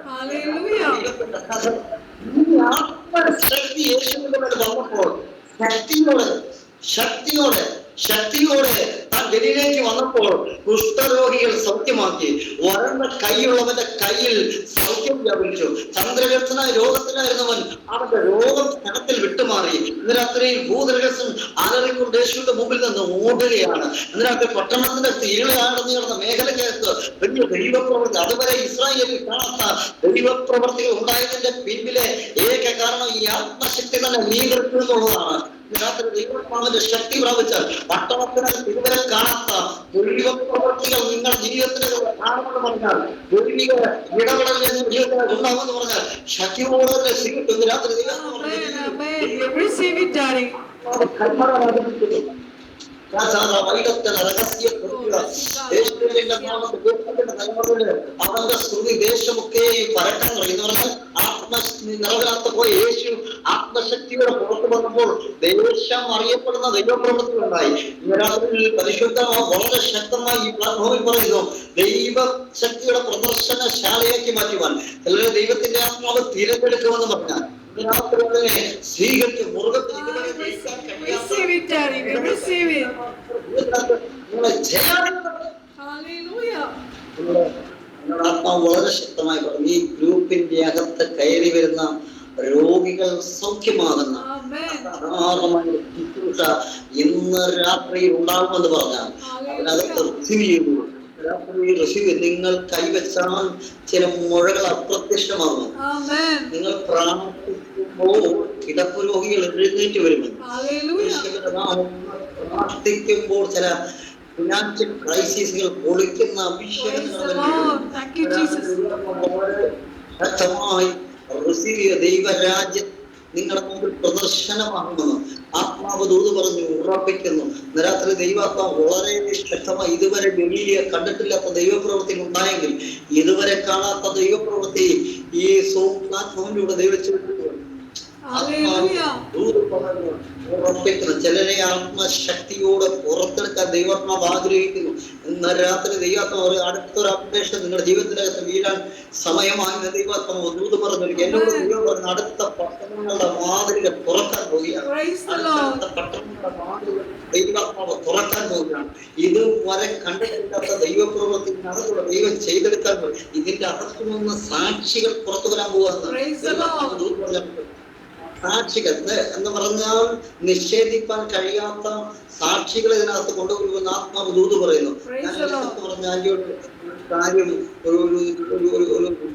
ആത്മശക്തി യേശുവിന്റെ മേൽ വന്നപ്പോൾ ശക്തിയോടെ താൻ ഗലീലയിലേക്ക് വന്നപ്പോൾ കുഷ്ഠരോഗികൾ സൗഖ്യമാക്കി. വരണ്ട കൈയുള്ളവന്റെ കയ്യിൽ സൗഖ്യം വ്യാപിച്ചു. ചന്ദ്രകർശനായ രോഗത്തിലായിരുന്നവൻ അവന്റെ രോഗം കണത്തിൽ വിട്ടുമാറി. ഇന്ന് രാത്രി ഭൂതരഹസ്യം അലറിക്കൊണ്ട് യേശുവിന്റെ മുമ്പിൽ നിന്ന് ഓടുകയാണ്. ഇന്ന് രാത്രി പട്ടണത്തിന്റെ ഇരുളാണെന്ന് നടന്ന മേഖലയ്ക്കകത്ത് വലിയ ദൈവപ്രവൃത്തി, അതുവരെ ഇസ്രായേലിൽ കാണാത്ത ദൈവപ്രവർത്തികൾ ഉണ്ടായതിന്റെ പിന്നിലെ ഏക കാരണം ഈ ആത്മശക്തി തന്നെ നിയന്ത്രിക്കുന്നു എന്നുള്ളതാണ്. രാത്രി ദൈവത്തിന്റെ ശക്തി പ്രാപിച്ചാൽ പട്ടണത്തിനകത്ത് ഇതുവരെ കാണാത്ത ദൈവപ്രവർത്തികൾ നിങ്ങളുടെ ജീവിതത്തിന് കാണുമെന്ന് പറഞ്ഞാൽ, ദൈവിക ഇടപെടൽ ജീവിതത്തിൽ ഉണ്ടാകുമെന്ന് പറഞ്ഞാൽ ശക്തിയോടെ സ്വീകരിക്കും. രാത്രി അവന്റെ ശ്രുതി ദേശമൊക്കെ പരക്കാൻ തുടങ്ങി. പറഞ്ഞാൽ നിറവിനകത്ത് പോയ യേശു ആത്മശക്തിയുടെ പുറത്തു വന്നപ്പോൾ ദേശം അറിയപ്പെടുന്ന ദൈവപ്രവൃത്തികളുണ്ടായി. രാത്രിയിൽ പരിശുദ്ധമായി വളരെ ശക്തമായി ഈ പ്ലാറ്റ്ഫോമിൽ പറയുന്നു, ദൈവശക്തിയുടെ പ്രദർശനശാലയാക്കി മാറ്റുവാൻ ചിലരെ ദൈവത്തിന്റെ ആത്മാവ് തിരഞ്ഞെടുക്കുമെന്ന് പറഞ്ഞാൽ സ്വീകരിച്ച് മുറുകത്തിൽ ആത്മാവ് വളരെ ശക്തമായി പറഞ്ഞു. ഈ ഗ്രൂപ്പിന്റെ അകത്ത് കയറി വരുന്ന രോഗികൾ സൗഖ്യമാകുന്ന ശുശ്രൂഷ ഇന്ന് രാത്രി ഉണ്ടാകുമെന്ന് പറഞ്ഞാൽ അതിനകത്ത് റിസീവ് ചെയ്തു. ഋഷി നിങ്ങൾ കൈവച്ചാൽ ചില മുഴകൾ അപ്രത്യക്ഷമാകും. Amen. നിങ്ങൾ പ്രാർത്ഥിക്കുമ്പോൾ കിടപ്പുരോഗികൾ എഴുന്നേറ്റ് വരുമെന്ന്. Hallelujah. പ്രാർത്ഥിക്കുമ്പോൾ ചില ഫിനാൻഷ്യൽ ക്രൈസിസുകൾ പൊളിക്കുന്ന Praise the Lord. Thank you, Jesus. ശക്തമായി ദൈവരാജ്യം നിങ്ങളുടെ മുമ്പിൽ പ്രദർശനമാകുമെന്ന് ആത്മാവ് ദൂത് പറഞ്ഞു ഉറപ്പിക്കുന്നു. രാത്രി ദൈവാത്മാവ് വളരെ ശക്തമായി ഇതുവരെ വലിയ കണ്ടിട്ടില്ലാത്ത ദൈവപ്രവൃത്തി ഉണ്ടായെങ്കിൽ ഇതുവരെ കാണാത്ത ദൈവപ്രവൃത്തി ഈ സോം പ്ലാറ്റ്ഫോമിലൂടെ ദൈവം Hallelujah. ഉറപ്പിക്കുന്നു. ചിലരെ ആത്മശക്തിയോടെ പുറത്തെടുക്കാൻ ദൈവാത്മാവ് ആഗ്രഹിക്കുന്നു. ഇന്ന് രാത്രി ദൈവാത്മാവ് ഒരു അടുത്തൊരു അപ്ഡേഷൻ നിങ്ങളുടെ ജീവിതത്തിനകത്ത് വീഴാൻ സമയമായി ദൈവാത്മാവ് ദൂത് പറഞ്ഞു. എന്നോട് ദൈവം പറഞ്ഞു അടുത്ത പട്ടണങ്ങളുടെ വാതിലുകൾ തുറക്കാൻ പോവുകയാണ്. അടുത്ത പട്ടണങ്ങളുടെ വാതിലുകൾ ദൈവാത്മാവ് തുറക്കാൻ പോവുകയാണ്. ഇതുവരെ കണ്ടിട്ടില്ലാത്ത ദൈവപ്രവൃത്തി നടത്തുള്ള ദൈവം ചെയ്തെടുക്കാൻ പോകും. ഇതിന്റെ അകത്തു നിന്ന് സാക്ഷികൾ പുറത്തു വരാൻ പോവാന്ന് ദൂത് പറഞ്ഞു. സാക്ഷികൾ എന്ന് പറഞ്ഞാൽ നിഷേധിക്കാൻ കഴിയാത്ത സാക്ഷികൾ ഇതിനകത്ത് കൊണ്ടുവരുമെന്ന് ആത്മാവ് ദൂത് പറയുന്നു. പറഞ്ഞ കാര്യം ഒരു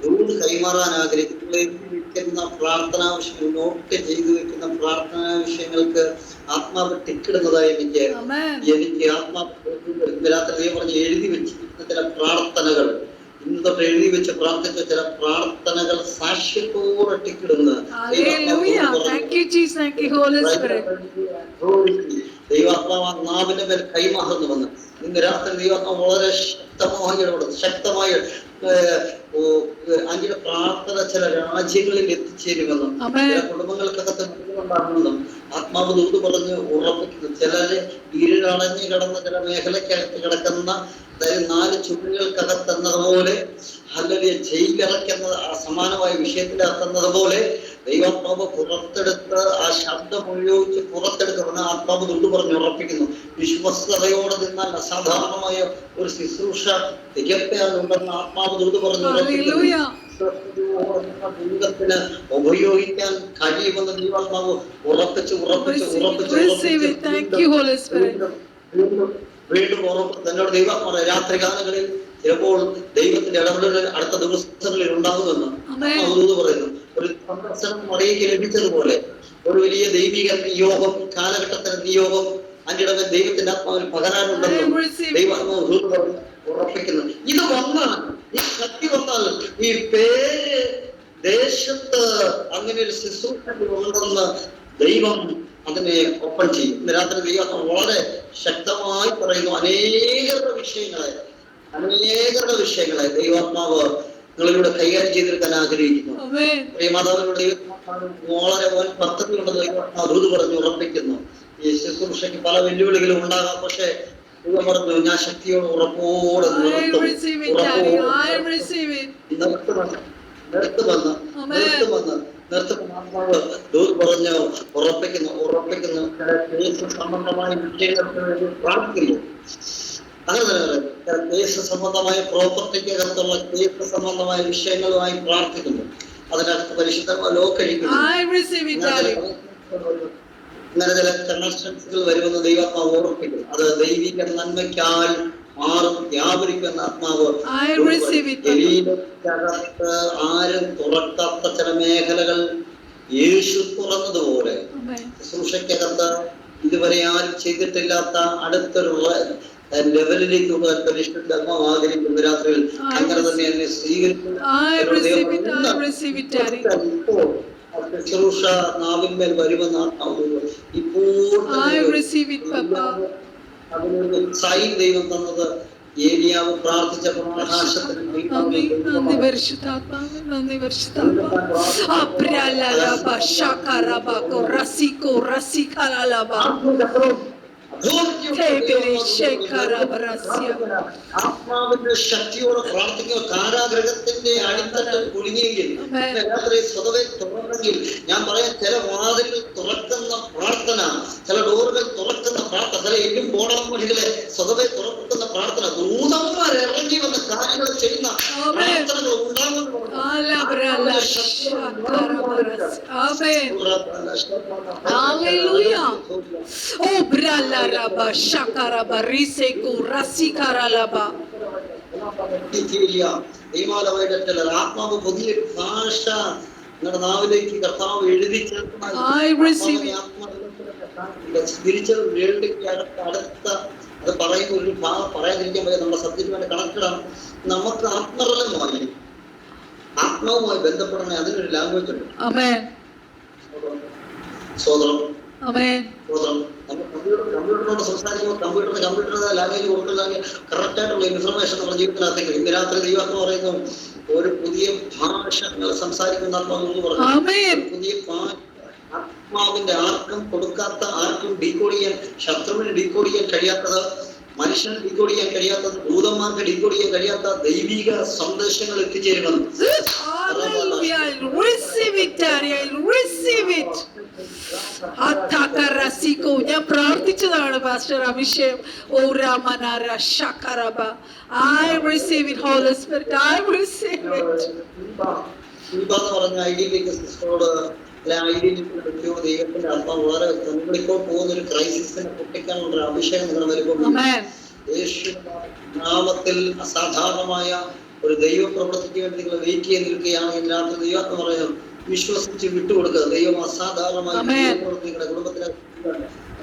ദൂത് കൈമാറാൻ ആഗ്രഹിക്കുന്ന പ്രാർത്ഥനാ വിഷയങ്ങൾ നോട്ട് ചെയ്തു വെക്കുന്ന പ്രാർത്ഥനാ വിഷയങ്ങൾക്ക് ആത്മാവ് ടിക്കിടുന്നതായി എനിക്ക് ആത്മാവ് രാത്രി പറഞ്ഞ് എഴുതി വെച്ചിരിക്കുന്ന ചില പ്രാർത്ഥനകൾ ഇന്ന് തൊട്ട് എഴുതി വെച്ച് പ്രാർത്ഥിച്ച ചില പ്രാർത്ഥനകൾ സാക്ഷ്യത്തോടെ ടിക്കിടുന്നത് ദൈവാത്മാവ് നാവിന്റെ മേൽ കൈമാറുന്നു വന്ന് ഇന്ന് രാത്രി ദൈവാത്മാവ് വളരെ ശക്തമായ അതിന്റെ പ്രാർത്ഥന ചില രാജ്യങ്ങളിൽ എത്തിച്ചേരുമെന്നും ചില കുടുംബങ്ങൾക്കകത്ത് ഉണ്ടാകുമെന്നും ആത്മാവ് ദൂത് പറഞ്ഞ് ഉറപ്പിക്കുന്നു. ചിലര് ഇരുളടഞ്ഞു കിടന്ന ചില മേഖലക്കകത്ത് കിടക്കുന്ന 4 ചുവടുകൾക്കകത്തെന്നതുപോലെ അല്ലെങ്കിൽ ജയിലിറക്കുന്ന സമാനമായ വിഷയത്തിലാക്കുന്നത് പോലെ ദൈവാത്മാവ് പുറത്തെടുത്ത് ആ ശബ്ദം ഉപയോഗിച്ച് പുറത്തെടുക്കുന്ന ആത്മാവ് ദൂത് പറഞ്ഞ് ഉറപ്പിക്കുന്നു. വിശ്വസ്തയോടെ നിന്നാൽ അസാധാരണമായ ഒരു ശുശ്രൂഷ തികപ്പയാലുണ്ടെന്ന് ആത്മാവ് ദൂത് പറഞ്ഞു ദൈവത്തിന് ഉപയോഗിക്കാൻ കഴിയുമെന്ന് ദൈവാത്മാവ് ഉറപ്പിച്ച് വീണ്ടും ഉറപ്പ് തന്നോട് ദൈവാത്മാവ് രാത്രി കാലങ്ങളിൽ ചിലപ്പോൾ ദൈവത്തിന്റെ ഇടപെടൽ അടുത്ത ദിവസങ്ങളിൽ ഉണ്ടാകുമെന്ന് ദൂത് പറയുന്നു. ഒരു സന്ദർശനം മറിയയ്ക്ക് ലഭിച്ചതുപോലെ ഒരു വലിയ ദൈവിക നിയോഗം കാലഘട്ടത്തിന് നിയോഗം അതിന്റെ ദൈവത്തിന്റെ ആത്മാവിൽ പകരാനുണ്ടെന്നും ദൈവാത്മാവ് ദൂത് പറഞ്ഞ് ഉറപ്പിക്കുന്നു. ഇത് വന്നാൽ ഈ ശക്തി വന്നാൽ ഈ പേര് ദേശത്ത് അങ്ങനെ ഒരു ശുശ്രൂഷ ഉണ്ടെന്ന് ദൈവം അതിനെ ഒപ്പൺ ചെയ്യും. ഇന്ന് രാത്രി ദൈവം വളരെ ശക്തമായി പറയുന്നു. അനേകരുടെ വിഷയങ്ങളെ ദൈവാത്മാവ് നിങ്ങളിലൂടെ കൈകാര്യം ചെയ്തെടുക്കാൻ ആഗ്രഹിക്കുന്നു. മാതാവിലൂടെ വളരെ പദ്ധതികളുടെ ദൈവാത്മാവ് ദൂത് പറഞ്ഞു ഉറപ്പിക്കുന്നു. ഈ ശുശ്രൂഷയ്ക്ക് പല വെല്ലുവിളികളും ഉണ്ടാകാം. പക്ഷെ ദൈവം പറഞ്ഞു ഞാൻ ശക്തിയോട് ഉറപ്പോടെ നിർത്തുമെന്ന് ദൂത് പറഞ്ഞ് ഉറപ്പിക്കുന്നു. സംബന്ധമായ വിഷയങ്ങൾക്ക് വേണ്ടി പ്രാർത്ഥിക്കുന്നു. അങ്ങനെ തന്നെ കേസ് സംബന്ധമായ പ്രോപ്പർട്ടിക്കകത്തുള്ള കേസ് സംബന്ധമായ വിഷയങ്ങളുമായി പ്രാർത്ഥിക്കുന്നു. അതിനകത്ത് പരിശുദ്ധമായ ലോകരിക്കുന്നു. ഇങ്ങനെ ചില കൺസ്ട്രക്ഷൻസുകൾ വരുമെന്ന് ദൈവാത്മാവ് ഓർപ്പിക്കുന്നു. അത് ദൈവിക നന്മയ്ക്കാൽ മാറും വ്യാപരിക്കുന്ന ആത്മാവ്. ശരീരത്തിനകത്ത് ആരും തുറക്കാത്ത ചില മേഖലകൾ യേശു തുറന്നതുപോലെ ശുശ്രൂഷയ്ക്കകത്ത് ഇതുവരെ ആരും ചെയ്തിട്ടില്ലാത്ത അടുത്തൊരു ലെവലിലേക്ക് പരിശുദ്ധാത്മാവ് ആഗ്രഹിക്കുന്ന രാത്രിയിൽ അങ്ങനെ തന്നെ എന്നെ സ്വീകരിക്കുന്നു. ശുശ്രൂഷ നാവിന്മേൽ വരുമെന്ന് ആത്മാവ് ഇപ്പോൾ അതിനൊരു സൈൻ ദൈവം തന്നത് ഏലിയാവ് പ്രാർത്ഥിച്ച പ്രകാശത്തിന് ആത്മാവിന്റെ ശക്തിയോടെ പ്രാർത്ഥിക്കുക. കാരാഗ്രഹത്തിന്റെ അടിത്തട്ടിൽ കുടുങ്ങിയെങ്കിൽ സ്വതവേ തുറന്നെങ്കിൽ ഞാൻ പറയാം ചില വാതിലുകൾ തുറക്കുന്ന പ്രാർത്ഥന, ചില ഡോറുകൾ തുറക്കുന്ന പ്രാർത്ഥന, ചില എല്ലും ബോണം വഴികളെ സ്വതവേ തുറക്കുന്ന പ്രാർത്ഥന, ദൂതന്മാർ ഇറങ്ങി വന്ന കാര്യങ്ങൾ ചെയ്യുന്ന പ്രാർത്ഥനകൾ ഉണ്ടാകുന്നു. ദൈവാലയമായിട്ടല്ല, ആത്മാവ് പുതിയൊരു ഭാഷ നിങ്ങളുടെ നാവിലേക്ക് കർത്താവ് എഴുതി സ്പിരിച്വൽ വേൾഡിന്റെ അടുത്ത അത് പറയുന്ന ഒരു ഭാഗം പറയാതിരിക്കാൻ പറ്റും. നമ്മുടെ സബ്ജക്റ്റുമായിട്ട് കണക്റ്റഡാണ്. നമുക്ക് ആത്മറലമായി ആത്മാവുമായി ബന്ധപ്പെടണേ, അതിനൊരു ലാംഗ്വേജ് ഉണ്ട്. സ്വതന്ത്രം നമ്മൾ കമ്പ്യൂട്ടറിനോട് സംസാരിക്കുമ്പോൾ കമ്പ്യൂട്ടറിന്റെ ലാംഗ്വേജ് കൊടുക്കുന്നതാണെങ്കിൽ കറക്റ്റ് ആയിട്ടുള്ള ഇൻഫർമേഷൻ നമ്മുടെ ജീവിതത്തിനകത്തേക്ക്. ഇന്ന് രാത്രി ദൈവം പറയുന്നു ഒരു പുതിയ ഭാഷ നിങ്ങൾ സംസാരിക്കുന്ന ആത്മാവെന്ന് പറഞ്ഞു. പുതിയ ആത്മാവിന്റെ ആർക്കും കൊടുക്കാത്ത, ആർക്കും ഡീകോഡ് ചെയ്യാൻ, ശത്രുവിന് ഡീകോഡ് ചെയ്യാൻ കഴിയാത്തത്, മനുഷ്യന് ഡീകോഡ് ചെയ്യാൻ കഴിയാത്തത്, ദൂതന്മാർക്ക് ഡീകോഡ് ചെയ്യാൻ കഴിയാത്ത ദൈവിക സന്ദേശങ്ങൾ എത്തിച്ചേരുന്നത്. ഞാൻ പ്രാർത്ഥിച്ചതാണ് പാസ്റ്റർ അഭിഷേക്. ഓ രാമനാര ശകരബ. I receive it, Holy Spirit. I receive it. പറഞ്ഞ ഐഡിയയിലേക്ക് സിസ്റ്ററോട് ദൈവത്തിന്റെ ആത്മാവ് വളരെ നമ്മളിപ്പോൾ പോകുന്ന ഒരു ക്രൈസിസിനെ പൊട്ടിക്കാനുള്ള ഒരു അഭിഷേകം നിങ്ങൾ വരുമ്പോൾ യേശു നാമത്തിൽ അസാധാരണമായ ഒരു ദൈവ പ്രവൃത്തിക്ക് വേണ്ടി നിങ്ങൾ വെയിറ്റ് ചെയ്ത് നിൽക്കുകയാണ്. ഇതിനകത്ത് ദൈവം പറയുന്നത് വിശ്വസിച്ച് വിട്ടുകൊടുക്കുക. ദൈവം അസാധാരണമായ പ്രവൃത്തി നിങ്ങളുടെ കുടുംബത്തിലെ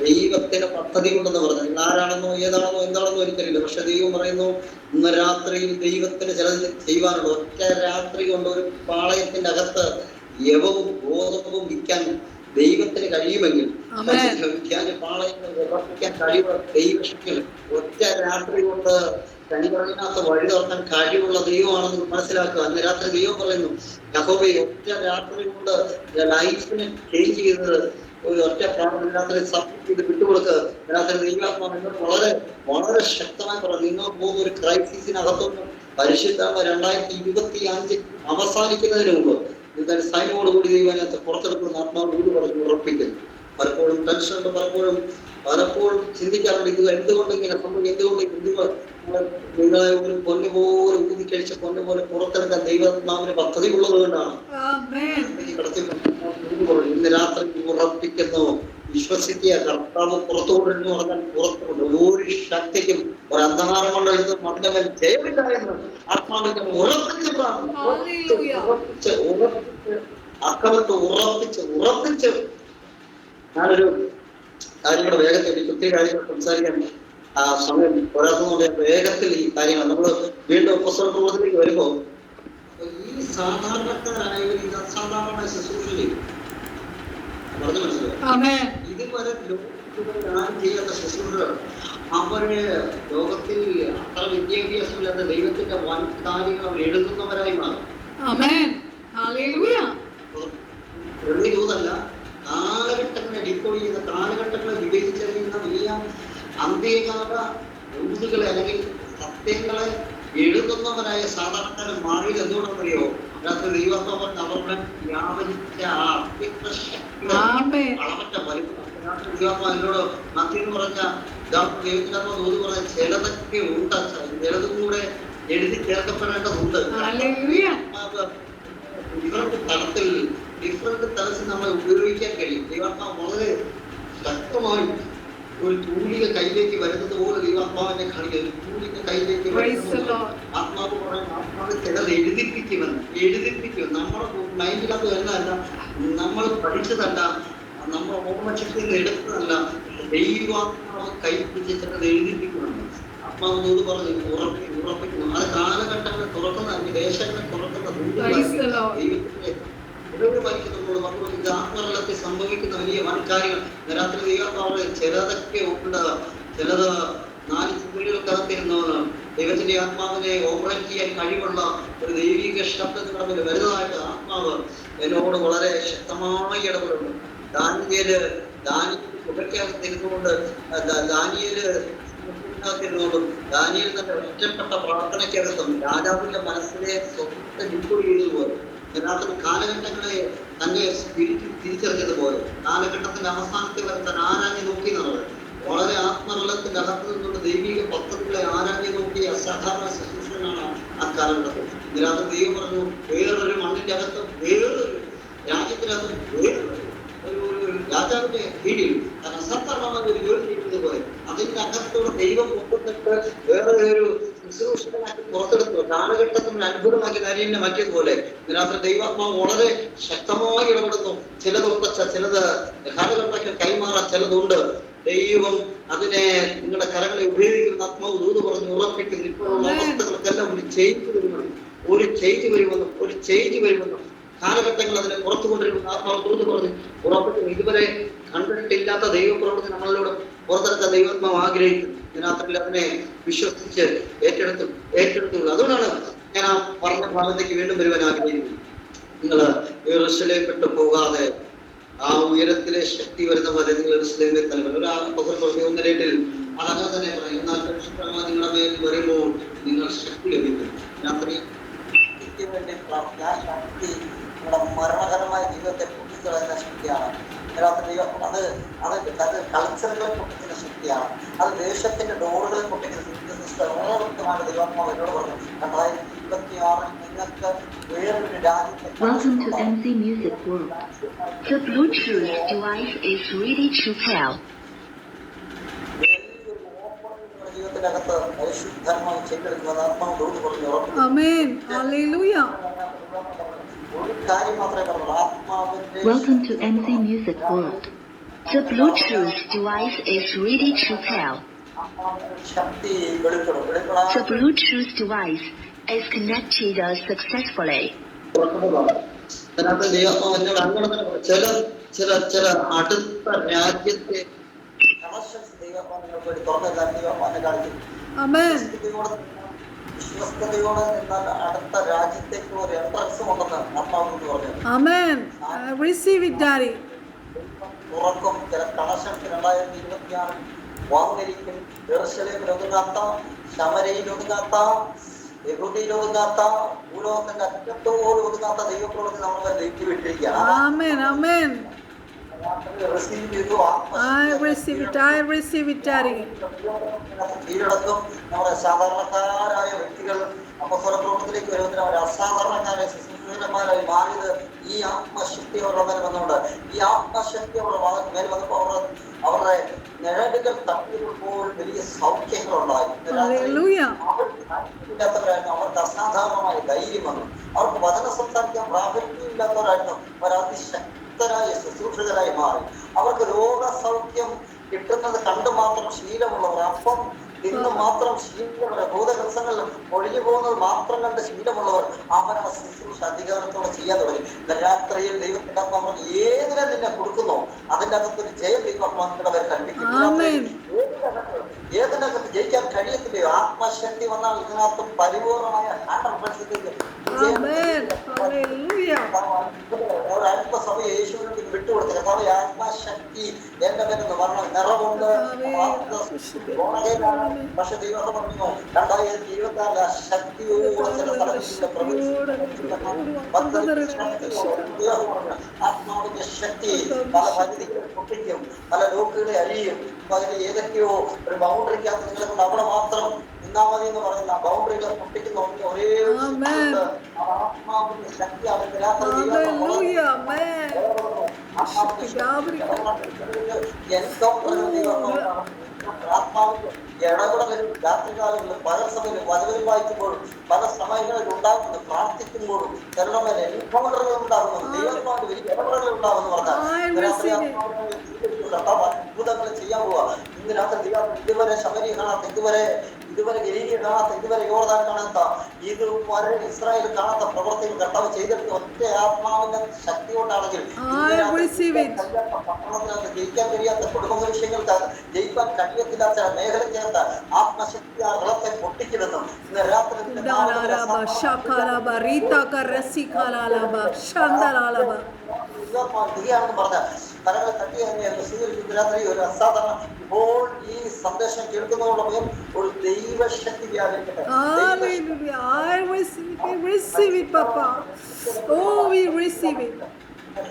ദൈവത്തിന്റെ പദ്ധതി കൊണ്ടെന്ന് പറഞ്ഞു. നിങ്ങൾ ആരാണെന്നോ ഏതാണെന്നോ എന്താണെന്നോ എനിക്കറിയില്ല. പക്ഷെ ദൈവം പറയുന്നു ഇന്ന് രാത്രിയിൽ ദൈവത്തിന് ചിലത് ചെയ്യുവാനുണ്ട്. ഒറ്റ രാത്രി കൊണ്ട് ഒരു പാളയത്തിന്റെ അകത്ത് യവവും ബോധവും വിൽക്കാൻ ദൈവത്തിന് കഴിയുമെങ്കിൽ, പാളയങ്ങൾ ഉറപ്പിക്കാൻ കഴിവുള്ള ദൈവശക്തികൾ ഒറ്റ രാത്രി കൊണ്ട് കനികളിനകത്ത് വഴി തുറക്കാൻ കഴിവുള്ള ദൈവമാണെന്ന് മനസ്സിലാക്കുക. അന്ന് രാത്രി ദൈവം പറയുന്നു യഹോവേ ഒറ്റ രാത്രി കൊണ്ട് ലൈഫിനെ ചേഞ്ച് ചെയ്തത് ഒരു ഒറ്റ പ്രാർത്ഥന രാത്രി സബ്മിറ്റ് ചെയ്ത് വിട്ടുകൊടുക്കുക. രാത്രി ദൈവാത്മാവ് എന്നോട് വളരെ വളരെ ശക്തമായി പറഞ്ഞു, നിങ്ങൾ പോകുന്ന ഒരു ക്രൈസിസിനകത്തൊന്നും പരിശുദ്ധ 2025 അവസാനിക്കുന്നതിന് മുമ്പ് ഇതൊരു സൈനോടുകൂടി ദൈവത്തിനകത്ത് പുറത്തെടുക്കുന്ന ആത്മാവ് വീട് പറഞ്ഞു ഉറപ്പിക്കുന്നു. പലപ്പോഴും ടെൻഷനുണ്ട്, പലപ്പോഴും ചിന്തിക്കാറുണ്ട് ഇത് എന്തുകൊണ്ട് ഇങ്ങനെ സംഭവിക്കും, എന്തുകൊണ്ട് നിങ്ങളെ ഒരു പൊന്നുപോലെ ഊതിക്കഴിച്ച പൊന്നുപോലെ പുറത്തെടുക്കാൻ ദൈവാത്മാവിന് പദ്ധതി ഉള്ളത് കൊണ്ടാണ്. ഇന്ന് രാത്രി ഉറപ്പിക്കുന്നു, വിശ്വസിക്കുക, കർത്താവ് പുറത്തുകൊണ്ടിരുന്നു പറഞ്ഞാൽ പുറത്തുകൊണ്ട് ഒരു ശക്തിക്കും ഒരു അന്ധകാരം കൊണ്ടെടുത്ത് അതിന്റെ മേൽ ജയമില്ല എന്ന് ആത്മാവിന്റെ ഉറപ്പിച്ച് ഞാനൊരു കാര്യങ്ങളുടെ വേഗത്തിൽ എനിക്ക് ഒത്തിരി കാര്യങ്ങൾ സംസാരിക്കാൻ സമയം പോരാത്തതുകൊണ്ട് വേഗത്തിൽ ഈ കാര്യങ്ങൾ നമ്മൾ വീണ്ടും പുസ്തകത്തിലേക്ക് വരുമ്പോൾ ഈ സാധാരണക്കാരായവർ ഇത് അസാധാരണ ശുശ്രൂഷയിൽ പറഞ്ഞു മനസ്സിലായി. ഇതുവരെ ലോകത്തിൽ ചെയ്യാത്ത ശുശ്രൂഷകൾ അവര് ലോകത്തിൽ അത്ര വിദ്യാഭ്യാസമില്ലാത്ത ദൈവത്തിന്റെ വൻ കാര്യങ്ങൾ അവർ എഴുതുന്നവരായി മാറും. ദൂതല്ല, കാലഘട്ടങ്ങളെ ഡിക്കോഡ് ചെയ്യുന്ന, കാലഘട്ടങ്ങളെ വിവേചിച്ചറിയുന്ന വലിയ അന്ത്യകാല ദൂതുകളെ അല്ലെങ്കിൽ സത്യങ്ങളെ എഴുതുന്നവരായ സാധാരണക്കാരൻ മാറിയത് എന്തുകൊണ്ടെന്നറിയോ? അതിനകത്ത് ദൈവത്തോടെ അവരുടെ വ്യാപരിച്ച ആ അത്യന്ത ശക്തി അളവറ്റ വലിപ്പം. എന്നോട് മത്തിന്ന് പറഞ്ഞ ദൈവത്തിനകത്ത് ദൂത് പറഞ്ഞ ചിലതൊക്കെ ഉണ്ട്, ചിലതും കൂടെ എഴുതി ചേർക്കപ്പെടേണ്ടതുണ്ട്. ഡിഫറെന്റ് തലത്തിൽ നമ്മളെ ഉപയോഗിക്കാൻ കഴിയും. ദൈവാത്മാവ് വളരെ ശക്തമായി ഒരു തൂലിക കയ്യിലേക്ക് വരുന്നത് പോലെ ദൈവാത്മാവിനെ കാണിക്കുക. ഒരു തൂലിക കയ്യിലേക്ക് ആത്മാവ് പറയാൻ ആത്മാവ് ചിലത് എഴുതിപ്പിക്കും. നമ്മുടെ മൈൻഡിനകത്ത് വരുന്നതല്ല, നമ്മൾ പഠിച്ചതല്ല, നമ്മുടെ ഓർമ്മശക്തിയിൽ നിന്ന് എടുത്തതല്ല, ദൈവാത്മാവ് കൈപ്പിടിച്ച് ചിലത് എഴുതിപ്പിക്കുന്നുണ്ട്. ആത്മാവിനോട് പറഞ്ഞ് ഉറപ്പിക്കുന്നു. അത് കാലഘട്ടങ്ങളെ തുറക്കുന്ന, ദേശങ്ങളെ തുറക്കുന്ന ദൈവത്തിന്റെ ഇത് ആത്മവെള്ളത്തിൽ സംഭവിക്കുന്ന വലിയ വൻകാര്യങ്ങൾ. രാത്രി ദൈവത്താവ് ചിലതൊക്കെ ഉണ്ട്, ചിലത് 4 ചുവടുകൾക്കകത്തിരുന്നവരാണ്. ദൈവത്തിന്റെ ആത്മാവിനെ ഓപ്പറേറ്റ് ചെയ്യാൻ കഴിവുള്ള ഒരു ദൈവിക ശബ്ദത്തിന് വരുന്നതായിട്ട് ആത്മാവ് എന്നോട് വളരെ ശക്തമായി ഇടപെടുന്നു. ദാനിയേല് പുകയ്ക്കകത്തിരുന്നുകൊണ്ട് ദാനിയേൽ തന്റെ ഒറ്റപ്പെട്ട പ്രാർത്ഥനയ്ക്കകത്തും രാജാവിന്റെ മനസ്സിനെ സ്വന്തം ഡിക്കോഡ് ചെയ്തതുപോലെ യഥാർത്ഥ കാലഘട്ടങ്ങളെ തന്നെ തിരിച്ചറിഞ്ഞതുപോലെ കാലഘട്ടത്തിന്റെ അവസാനത്തിൽ വരെ തന്നെ ആരാഞ്ഞു നോക്കി എന്നുള്ളത് വളരെ ആത്മവെള്ളത്തിന്റെ അകത്ത് നിന്നുള്ള ദൈവിക പദ്ധതികളെ ആരാഞ്ഞു നോക്കിയ അസാധാരണ ശുശ്രൂഷകളാണ് ആ കാലഘട്ടത്തിൽ. ഇതിനകത്ത് ദൈവം പറഞ്ഞു, വേറൊരു മണ്ണിന്റെ അകത്ത്, വേറൊരു രാജ്യത്തിനകത്ത്, വേറൊരു രാജാവിന്റെ കീഴിൽ അസാധാരണമായ ഒരു ജോലി ചെയ്യുന്നത് പോലെ അതിന്റെ അകത്തോടെ ദൈവം കൊണ്ടുവന്നിട്ട് വേറെ ഒരു ശുശ്രൂഷകനാക്കി പുറത്തെടുത്തു. കാലഘട്ടത്തിന് അത്ഭുതമാക്കി കാര്യനെ മാറ്റിയതുപോലെ ഇതിനകത്ത് ദൈവാത്മാവ് വളരെ ശക്തമായി ഇടപെടുന്നു. ചിലതുണ്ട്, ചിലത് കാലഘട്ടത്തിൽ കൈമാറാൻ ചിലതുണ്ട്. ദൈവം അതിനെ നിങ്ങളുടെ കരങ്ങളെ ഉപയോഗിക്കുന്ന ആത്മാവ് ദൂത് പറഞ്ഞ് ഉറപ്പിക്കുന്നു. ഇപ്പോഴുള്ള അവസ്ഥകൾക്കെല്ലാം ഒരു ചേഞ്ച് വരുമെന്നും ഒരു ചേഞ്ച് വരുമെന്നും കാലഘട്ടങ്ങൾ അതിനെ പുറത്തു കൊണ്ടിരിക്കുന്ന ആത്മാവ് ദൂത് പറഞ്ഞ് ഉറപ്പിക്കുന്നു. ഇതുവരെ കണ്ടിട്ടില്ലാത്ത ദൈവപ്രവൃത്തി നമ്മളിലൂടെ പുറത്തെടുത്ത ദൈവാത്മാവ് ആഗ്രഹിക്കുന്നു. ഇതിനകത്തിൽ അതിനെ വിശ്വസിച്ച് ഏറ്റെടുത്തുള്ളൂ. അതുകൊണ്ടാണ് ഞാൻ ആ പറഞ്ഞ ഭാഗത്തേക്ക് വീണ്ടും വരുവാൻ ആഗ്രഹിക്കുന്നത്. നിങ്ങൾ യെരൂശലേം വിട്ടു പോകാതെ ആ ഉയരത്തിലെ ശക്തി വരുന്ന പോലെ നിങ്ങൾ യെരൂശലേമിൽ തലവൻ ഒരു 1:1 അതങ്ങനെ തന്നെ പറയും. എന്നാൽ പരിശുദ്ധാത്മാവ് നിങ്ങളുടെ മേൽ വരുമ്പോൾ നിങ്ങൾ ശക്തി ലഭിക്കും. രാത്രി വേണ്ടി ആ ശക്തി നിങ്ങളുടെ മരണകരമായ ജീവിതത്തെ പൊട്ടിക്കളയുന്ന ശക്തിയാണ്. അത് കൾച്ചറുകളെ പൊട്ടിക്കുന്ന ശക്തിയാണ്. അത് ദേശത്തിന്റെ ഡോറുകളെ പൊട്ടിക്കുന്ന ശക്തി. വളരെ വ്യക്തമാണ് ദൈവാത്മാവ് എന്നോട് പറഞ്ഞു. 2026 നിങ്ങൾക്ക് വേറൊരു രാജ്യത്തെ ജീവിതത്തിനകത്ത് പരിശുദ്ധാത്മാവ് ചെയ്തെടുക്കുന്നത് ആത്മാവ് ദൂത് പറഞ്ഞു ഉറപ്പിക്കുന്നു. ഒരു കാര്യം മാത്രമേ പറഞ്ഞു. ആത്മാവിന്റെ ശക്തി വെളിപ്പെടും. ചില അടുത്ത രാജ്യത്തെ ദൈവമാനങ്ങൾക്ക് വേണ്ടി തുറന്നെല്ലാം ദൈവമാനെ കാണിക്കും. വിശ്വസ്തയോടെ നിന്നാൽ അടുത്ത രാജ്യത്തേക്ക് ഒരു എൻട്രൻസ് ഉണ്ടെന്ന് ആത്മാവ് പറഞ്ഞു. തുറക്കും. ചില കണക്ഷൻസ് 2026 വന്നിരിക്കും. യെരൂശലേമിൽ ഒതുങ്ങാത്ത, ശമരയിൽ ഒതുങ്ങാത്ത, യഹൂദിയിൽ ഒതുങ്ങാത്ത, ഭൂലോകത്തിന്റെ അറ്റത്തോട് ഒതുങ്ങാത്ത ദൈവപ്രവൃത്തി നമ്മളെ നീക്കി വിട്ടിരിക്കുകയാണ്. കീഴടക്കും. നമ്മുടെ സാധാരണക്കാരായ വ്യക്തികൾ അപ്പസ്തലപ്രവർത്തനത്തിലേക്ക് വരുന്നതിന് അവർ അസാധാരണക്കാരായ ശുശ്രൂഷകന്മാരായി മാറിയത് ഈ ആത്മശക്തി അവരുടെ മേൽ വന്നുകൊണ്ട്, ഈ ആത്മശക്തി അവരുടെ മേൽ വന്നപ്പോൾ അവരുടെ നിഴലുകൾ തട്ടിയപ്പോൾ വലിയ സൗഖ്യങ്ങളുണ്ടായി. അവരില്ലാത്തവരായിരുന്നു. അവർക്ക് അസാധാരണമായ ധൈര്യം വന്നു. അവർക്ക് വചന സംസാരിക്കാൻ പ്രാഗൽഭ്യമില്ലാത്തവരായിരുന്നു. അവരതിശക്തരായ ശുശ്രൂഷകരായി മാറി. അവർക്ക് രോഗസൗഖ്യം കിട്ടുന്നത് കണ്ടു മാത്രം ശീലമുള്ളവർ, അപ്പം ഇന്ന് മാത്രം ശീലമുള്ളവർ, ഭൂതകൽസങ്ങൾ ഒഴിഞ്ഞു പോകുന്നത് മാത്രം കണ്ട് ശീലമുള്ളവർ അവരുടെ ശുശ്രൂഷ അധികാരത്തോടെ ചെയ്യാൻ തുടങ്ങി. രാത്രിയിൽ ദൈവത്തിന്റെ ആത്മാവ് ഏതിനെ നിന്നെ കൊടുക്കുന്നോ അതിന്റെ അകത്തൊരു ജയം ദൈവമാക്കളുടെ പേര് കൽപ്പിക്കും. ഏതിനകത്ത് ജയിക്കാൻ കഴിയത്തില്ലയോ? ആത്മശക്തി വന്നാൽ ഇതിനകത്ത് പരിപൂർണമായ 100% ഒരല്പസമയം യേശുവിനോട് വിട്ടുകൊടുത്തില്ല. കർത്താവേ, ആത്മശക്തി എന്റെ പേരെന്ന് പറഞ്ഞു. നിറവുണ്ട്, പക്ഷെ ദൈവം പറഞ്ഞു 2026 ശക്തിയോടെ ചില സ്ഥലത്തിന്റെ ആത്മാവിന്റെ ശക്തി പല പരിധികളെ പൊട്ടിക്കും, പല ലോക്കുകളെ അഴിയും. അപ്പൊ അതിന് ഏതൊക്കെയോ ഒരു ബൗണ്ടറിക്കകത്ത് നിങ്ങളെ കൊണ്ട് അവിടെ മാത്രം നിന്നാ മതി എന്ന് പറയുന്ന ബൗണ്ടറികളെ പൊട്ടിക്കുന്ന ഒരേ ആത്മാവിന്റെ ശക്തി അവന്റെ രാത്രി ആത്മാവിന്റെ ഇടപെടൽ വരും. രാത്രികാലങ്ങളിൽ പല സമയങ്ങളിൽ വചനം വായിക്കുമ്പോഴും പല സമയങ്ങളിൽ ഉണ്ടാകുന്നത് പ്രാർത്ഥിക്കുമ്പോഴും ചിലരുടെ മേലെ എൻകൗണ്ടറുകൾ ഉണ്ടാകുന്നു. ദൈവമായിട്ട് വലിയ ഇടപെടലുകൾ ഉണ്ടാകുമെന്ന് പറഞ്ഞാൽ അത്ഭുതങ്ങൾ ചെയ്യാൻ പോവാ. ഇന്ന് രാത്രി ഇതുവരെ ശമരി കാണാത്ത, ഇതുവരെ ഗലീലിയ കാണാത്ത, ഇതുവരെ യോർദാൻ കാണാത്ത, ഇതുവരെ ഇസ്രായേൽ കാണാത്ത പ്രവർത്തികൾ കർത്താവ് ചെയ്തെടുത്ത് ഒറ്റ ആത്മാവിന്റെ ശക്തി കൊണ്ടാണെങ്കിൽ പട്ടണത്തിനകത്ത് ജയിക്കാൻ കഴിയാത്ത കുടുംബ വിഷയങ്ങൾക്ക് ജയിക്കാൻ കഴിയത്തില്ലാത്ത മേഖലയ്ക്കകത്ത് ആത്മശക്തി ആ വെള്ളത്തെ പൊട്ടിക്കിടുന്നു. ഇന്ന് രാത്രി പറഞ്ഞ തലങ്ങളെ തട്ടി രാത്രി ഒരു അസാധാരണ ഇപ്പോൾ ഈ സന്ദേശം കേൾക്കുന്നതോടെ മേൽ ഒരു ദൈവശക്തി വ്യാപരിക്കട്ടെ.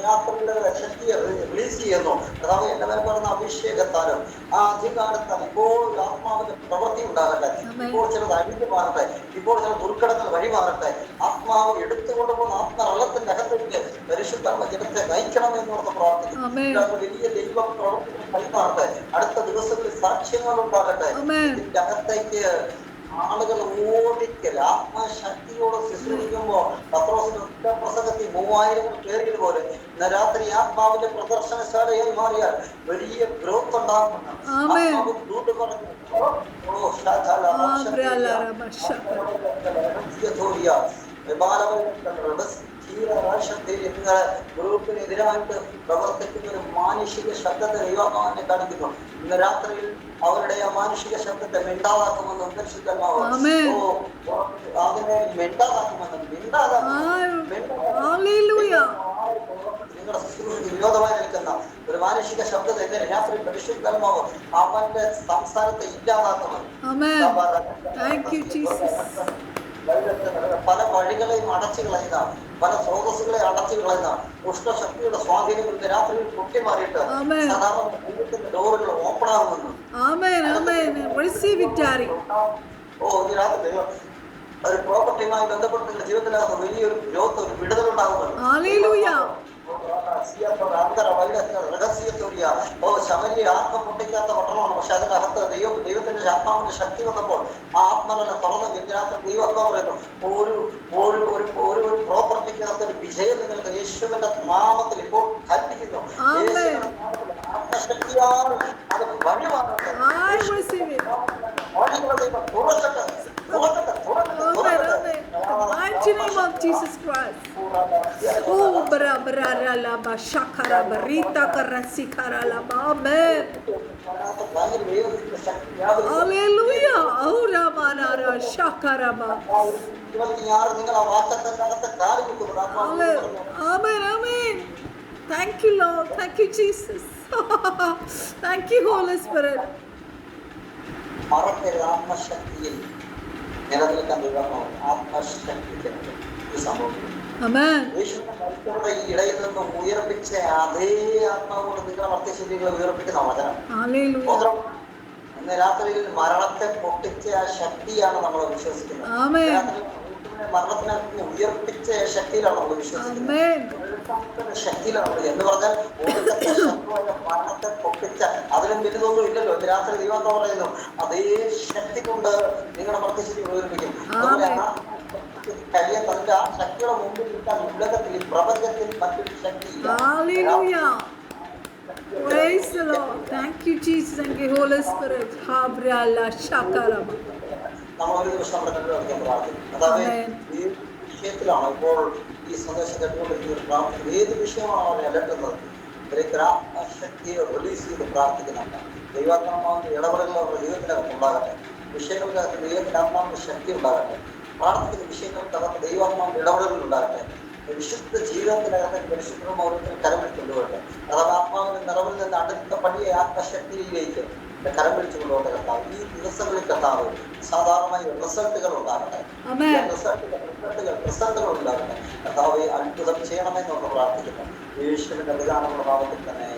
രാത്രിയുടെ ശക്തിയെ റിലീസ് ചെയ്യുന്നു. അതായത് എന്റെ പേര് പറഞ്ഞ അഭിഷേകത്താലും ആ അധികാരത്താൽ ഇപ്പോൾ ആത്മാവിന്റെ പ്രവൃത്തി ഉണ്ടാകട്ടെ. ഇപ്പോൾ ചിലത് അഴിഞ്ഞു മാറട്ടെ. ഇപ്പോൾ ചില ദുർഘടങ്ങൾ വഴിമാറട്ടെ. ആത്മാവ് എടുത്തുകൊണ്ടുപോകുന്ന ആത്മവെള്ളത്തിന്റെ അകത്തേക്ക് പരിശുദ്ധാത്മ ജനത്തെ നയിക്കണമെന്ന് ഓർത്ത് പ്രാർത്ഥിക്കും. വലിയ ദൈവ പ്രവർത്തികൾ കൈമാറട്ടെ. അടുത്ത ദിവസങ്ങളിൽ സാക്ഷ്യങ്ങൾ ഉണ്ടാകട്ടെ. ഇതിന്റെ അകത്തേക്ക് ആളുകൾ ഓടിക്കൽ ആത്മശക്തിയോടെ ശുശ്രൂഷിക്കുമ്പോ പത്രോസിന്റെ ഒറ്റ പ്രസംഗത്തിൽ 3000 പേരിൽ പോലെ ഇന്ന് രാത്രി ആത്മാവിന്റെ പ്രദർശനശാലയായി മാറിയാൽ വലിയ ഗ്രോത്ത് ഉണ്ടാകുമെന്ന് ആമേൻ. ആത്മാവ് ദൂത് പറഞ്ഞു. ഓ ശാഖാല ഗ്രൂപ്പിനെതിരായിട്ട് പ്രവർത്തിക്കുന്ന ഒരു മാനുഷിക ശബ്ദത്തെ ദൈവമാവനെ കാണിക്കുന്നു. ഇന്ന് രാത്രിയിൽ അവരുടെ ആ മാനുഷിക ശബ്ദത്തെ മിണ്ടാതാക്കുമെന്ന് പരിശുദ്ധമാവ് അതിനെ മിണ്ടാതാക്കുമെന്ന് നിങ്ങളുടെ ശുശ്രൂഷയ്ക്ക് വിരോധമായി നിൽക്കുന്ന ഒരു മാനുഷിക ശബ്ദത്തെ എങ്ങനെ രാത്രി പരിശുദ്ധമാവ് അവന്റെ സംസാരത്തെ ഇല്ലാതാക്കുമെന്ന് പല വഴികളെയും അടച്ചു കളയുന്ന, പല സ്രോതസ്സുകളെ അടച്ചു കളയുന്ന ഉഷ്ണശക്തിയുടെ സ്വാധീനങ്ങൾ രാത്രിയിൽ പൊട്ടിമാറിയിട്ട് സാധാരണ ജീവിതത്തിന്റെ ഡോറുകൾ ഓപ്പൺ ആകുമെന്ന്. ഈ രാത്രി ഒരു പ്രോപ്പർട്ടിയുമായി ബന്ധപ്പെട്ടുള്ള ജീവിതത്തിനകത്ത് വലിയൊരു ഗ്രോത്ത്, ഒരു വിടുതലുണ്ടാകുമല്ലോ. ശമരിയ ആത്മ പൊട്ടിക്കാത്ത പട്ടണമാണ്. പക്ഷെ അതിനകത്ത് ദൈവത്തിന്റെ ആത്മാവിന്റെ ശക്തി വന്നപ്പോൾ ആ ആത്മനെ തുറന്ന് വിദ്യാർത്ഥി ദൈവത്വം പറയുന്നു. ഒരു പ്രോപ്പർട്ടിക്കകത്ത് ഒരു വിജയം നിങ്ങൾക്ക് യേശുവിന്റെ നാമത്തിൽ ഇപ്പോൾ കൽപ്പിക്കുന്നു. ആത്മശക്തിയാണ് അത് വഴിമാറട്ടെ. Mighty name of Jesus Christ. Oh, bara la ba shakara barita karasi karala ba. Amen. Hallelujah. Oh, ramana ra shakara ba. Amen. Amen. Thank you, Lord. Thank you, Jesus. Thank you, Holy Spirit. ആത്മശക്തിയിൽ നിലനിൽക്കാൻ ആത്മശക്തി യേശുവിന്റെ ഇടയിൽ നിന്നും ഉയർപ്പിച്ച അതേ ആത്മാവോട് നിങ്ങളുടെ മർത്യശരീരങ്ങളെ ഉയർപ്പിക്കുന്ന വചനം. ഇന്ന് രാത്രിയിൽ മരണത്തെ പൊട്ടിച്ച ആ ശക്തിയാണ് നമ്മൾ വിശ്വസിക്കുന്നത്. മരണത്തിനകത്ത് ഉയർപ്പിച്ച ശക്തിയിലാണ് നമ്മൾ വിശ്വസിക്കുന്നത്. ശക്തിയിലാണ് എന്ന് പറഞ്ഞാൽ മരണത്തെ പൊട്ടിച്ച അതിലും വലുതൊന്നും ഇല്ലല്ലോ. രാത്രി ദൈവം പറയുന്നു അതേ ശക്തി കൊണ്ട് നിങ്ങളുടെ മർത്യശരീരം ഉയർപ്പിക്കും. കഴിയാൻ തന്റെ ആ ശക്തിയുടെ മുമ്പിൽ നിൽക്കാൻ ഉലകത്തിൽ പ്രപഞ്ചത്തിൽ മറ്റൊരു ശക്തിയില്ല. Praise the Lord. Thank you, Jesus. Thank you, Holy Spirit. Habrala shakarama. നമ്മൾ ഒരു ദിവസം നമ്മുടെ കണ്ടുപിടിക്കാൻ പ്രാർത്ഥിക്കും. അതായത് ഈ വിഷയത്തിലാണ് ഇപ്പോൾ ഈ സന്ദേശം കേട്ടുകൊണ്ടിരിക്കുന്ന ഒരു പ്രാർത്ഥന. ഏത് വിഷയമാണ് അവരെ അലട്ടുന്നത് അവരേക്ക് ആത്മശക്തിയെ റിലീസ് ചെയ്ത് പ്രാർത്ഥിക്കുന്നുണ്ട്. ദൈവാത്മാവിന്റെ ഇടപെടലുകൾ അവരുടെ ജീവിതത്തിനകത്ത് ഉണ്ടാകട്ടെ. വിഷയങ്ങൾക്കകത്ത് ദൈവത്തിന്റെ ആത്മാവിന്റെ ശക്തി ഉണ്ടാകട്ടെ. പ്രാർത്ഥിക്കുന്ന വിഷയങ്ങൾക്കകത്ത് ദൈവാത്മാവിന്റെ ഇടപെടലുകൾ ഉണ്ടാകട്ടെ. വിശുദ്ധ ജീവിതത്തിനകത്ത് പരിശുദ്ധവും ഓരോരുത്തരും കരമിൽ കൊണ്ടുപോകട്ടെ. അഥവാ ആത്മാവിന്റെ നിറവിൽ നിന്ന് അടുത്ത പടിയെ ആത്മശക്തിയിലേക്ക് കരം പിടിച്ചു കൊണ്ടുപോകട്ടെ. കർത്താവ് ഈ ദിവസങ്ങളിൽ കർത്താവ് സാധാരണമായി റിസൾട്ടുകൾ ഉണ്ടാകട്ടെ. റിസൾട്ടുകൾ ഉണ്ടാകട്ടെ. കർത്താവ് അത്ഭുതം ചെയ്യണമെന്ന് നമ്മൾ പ്രാർത്ഥിക്കുന്നു. യേശുവിന്റെ വിധാനമുള്ള ഭാവത്തിൽ തന്നെ.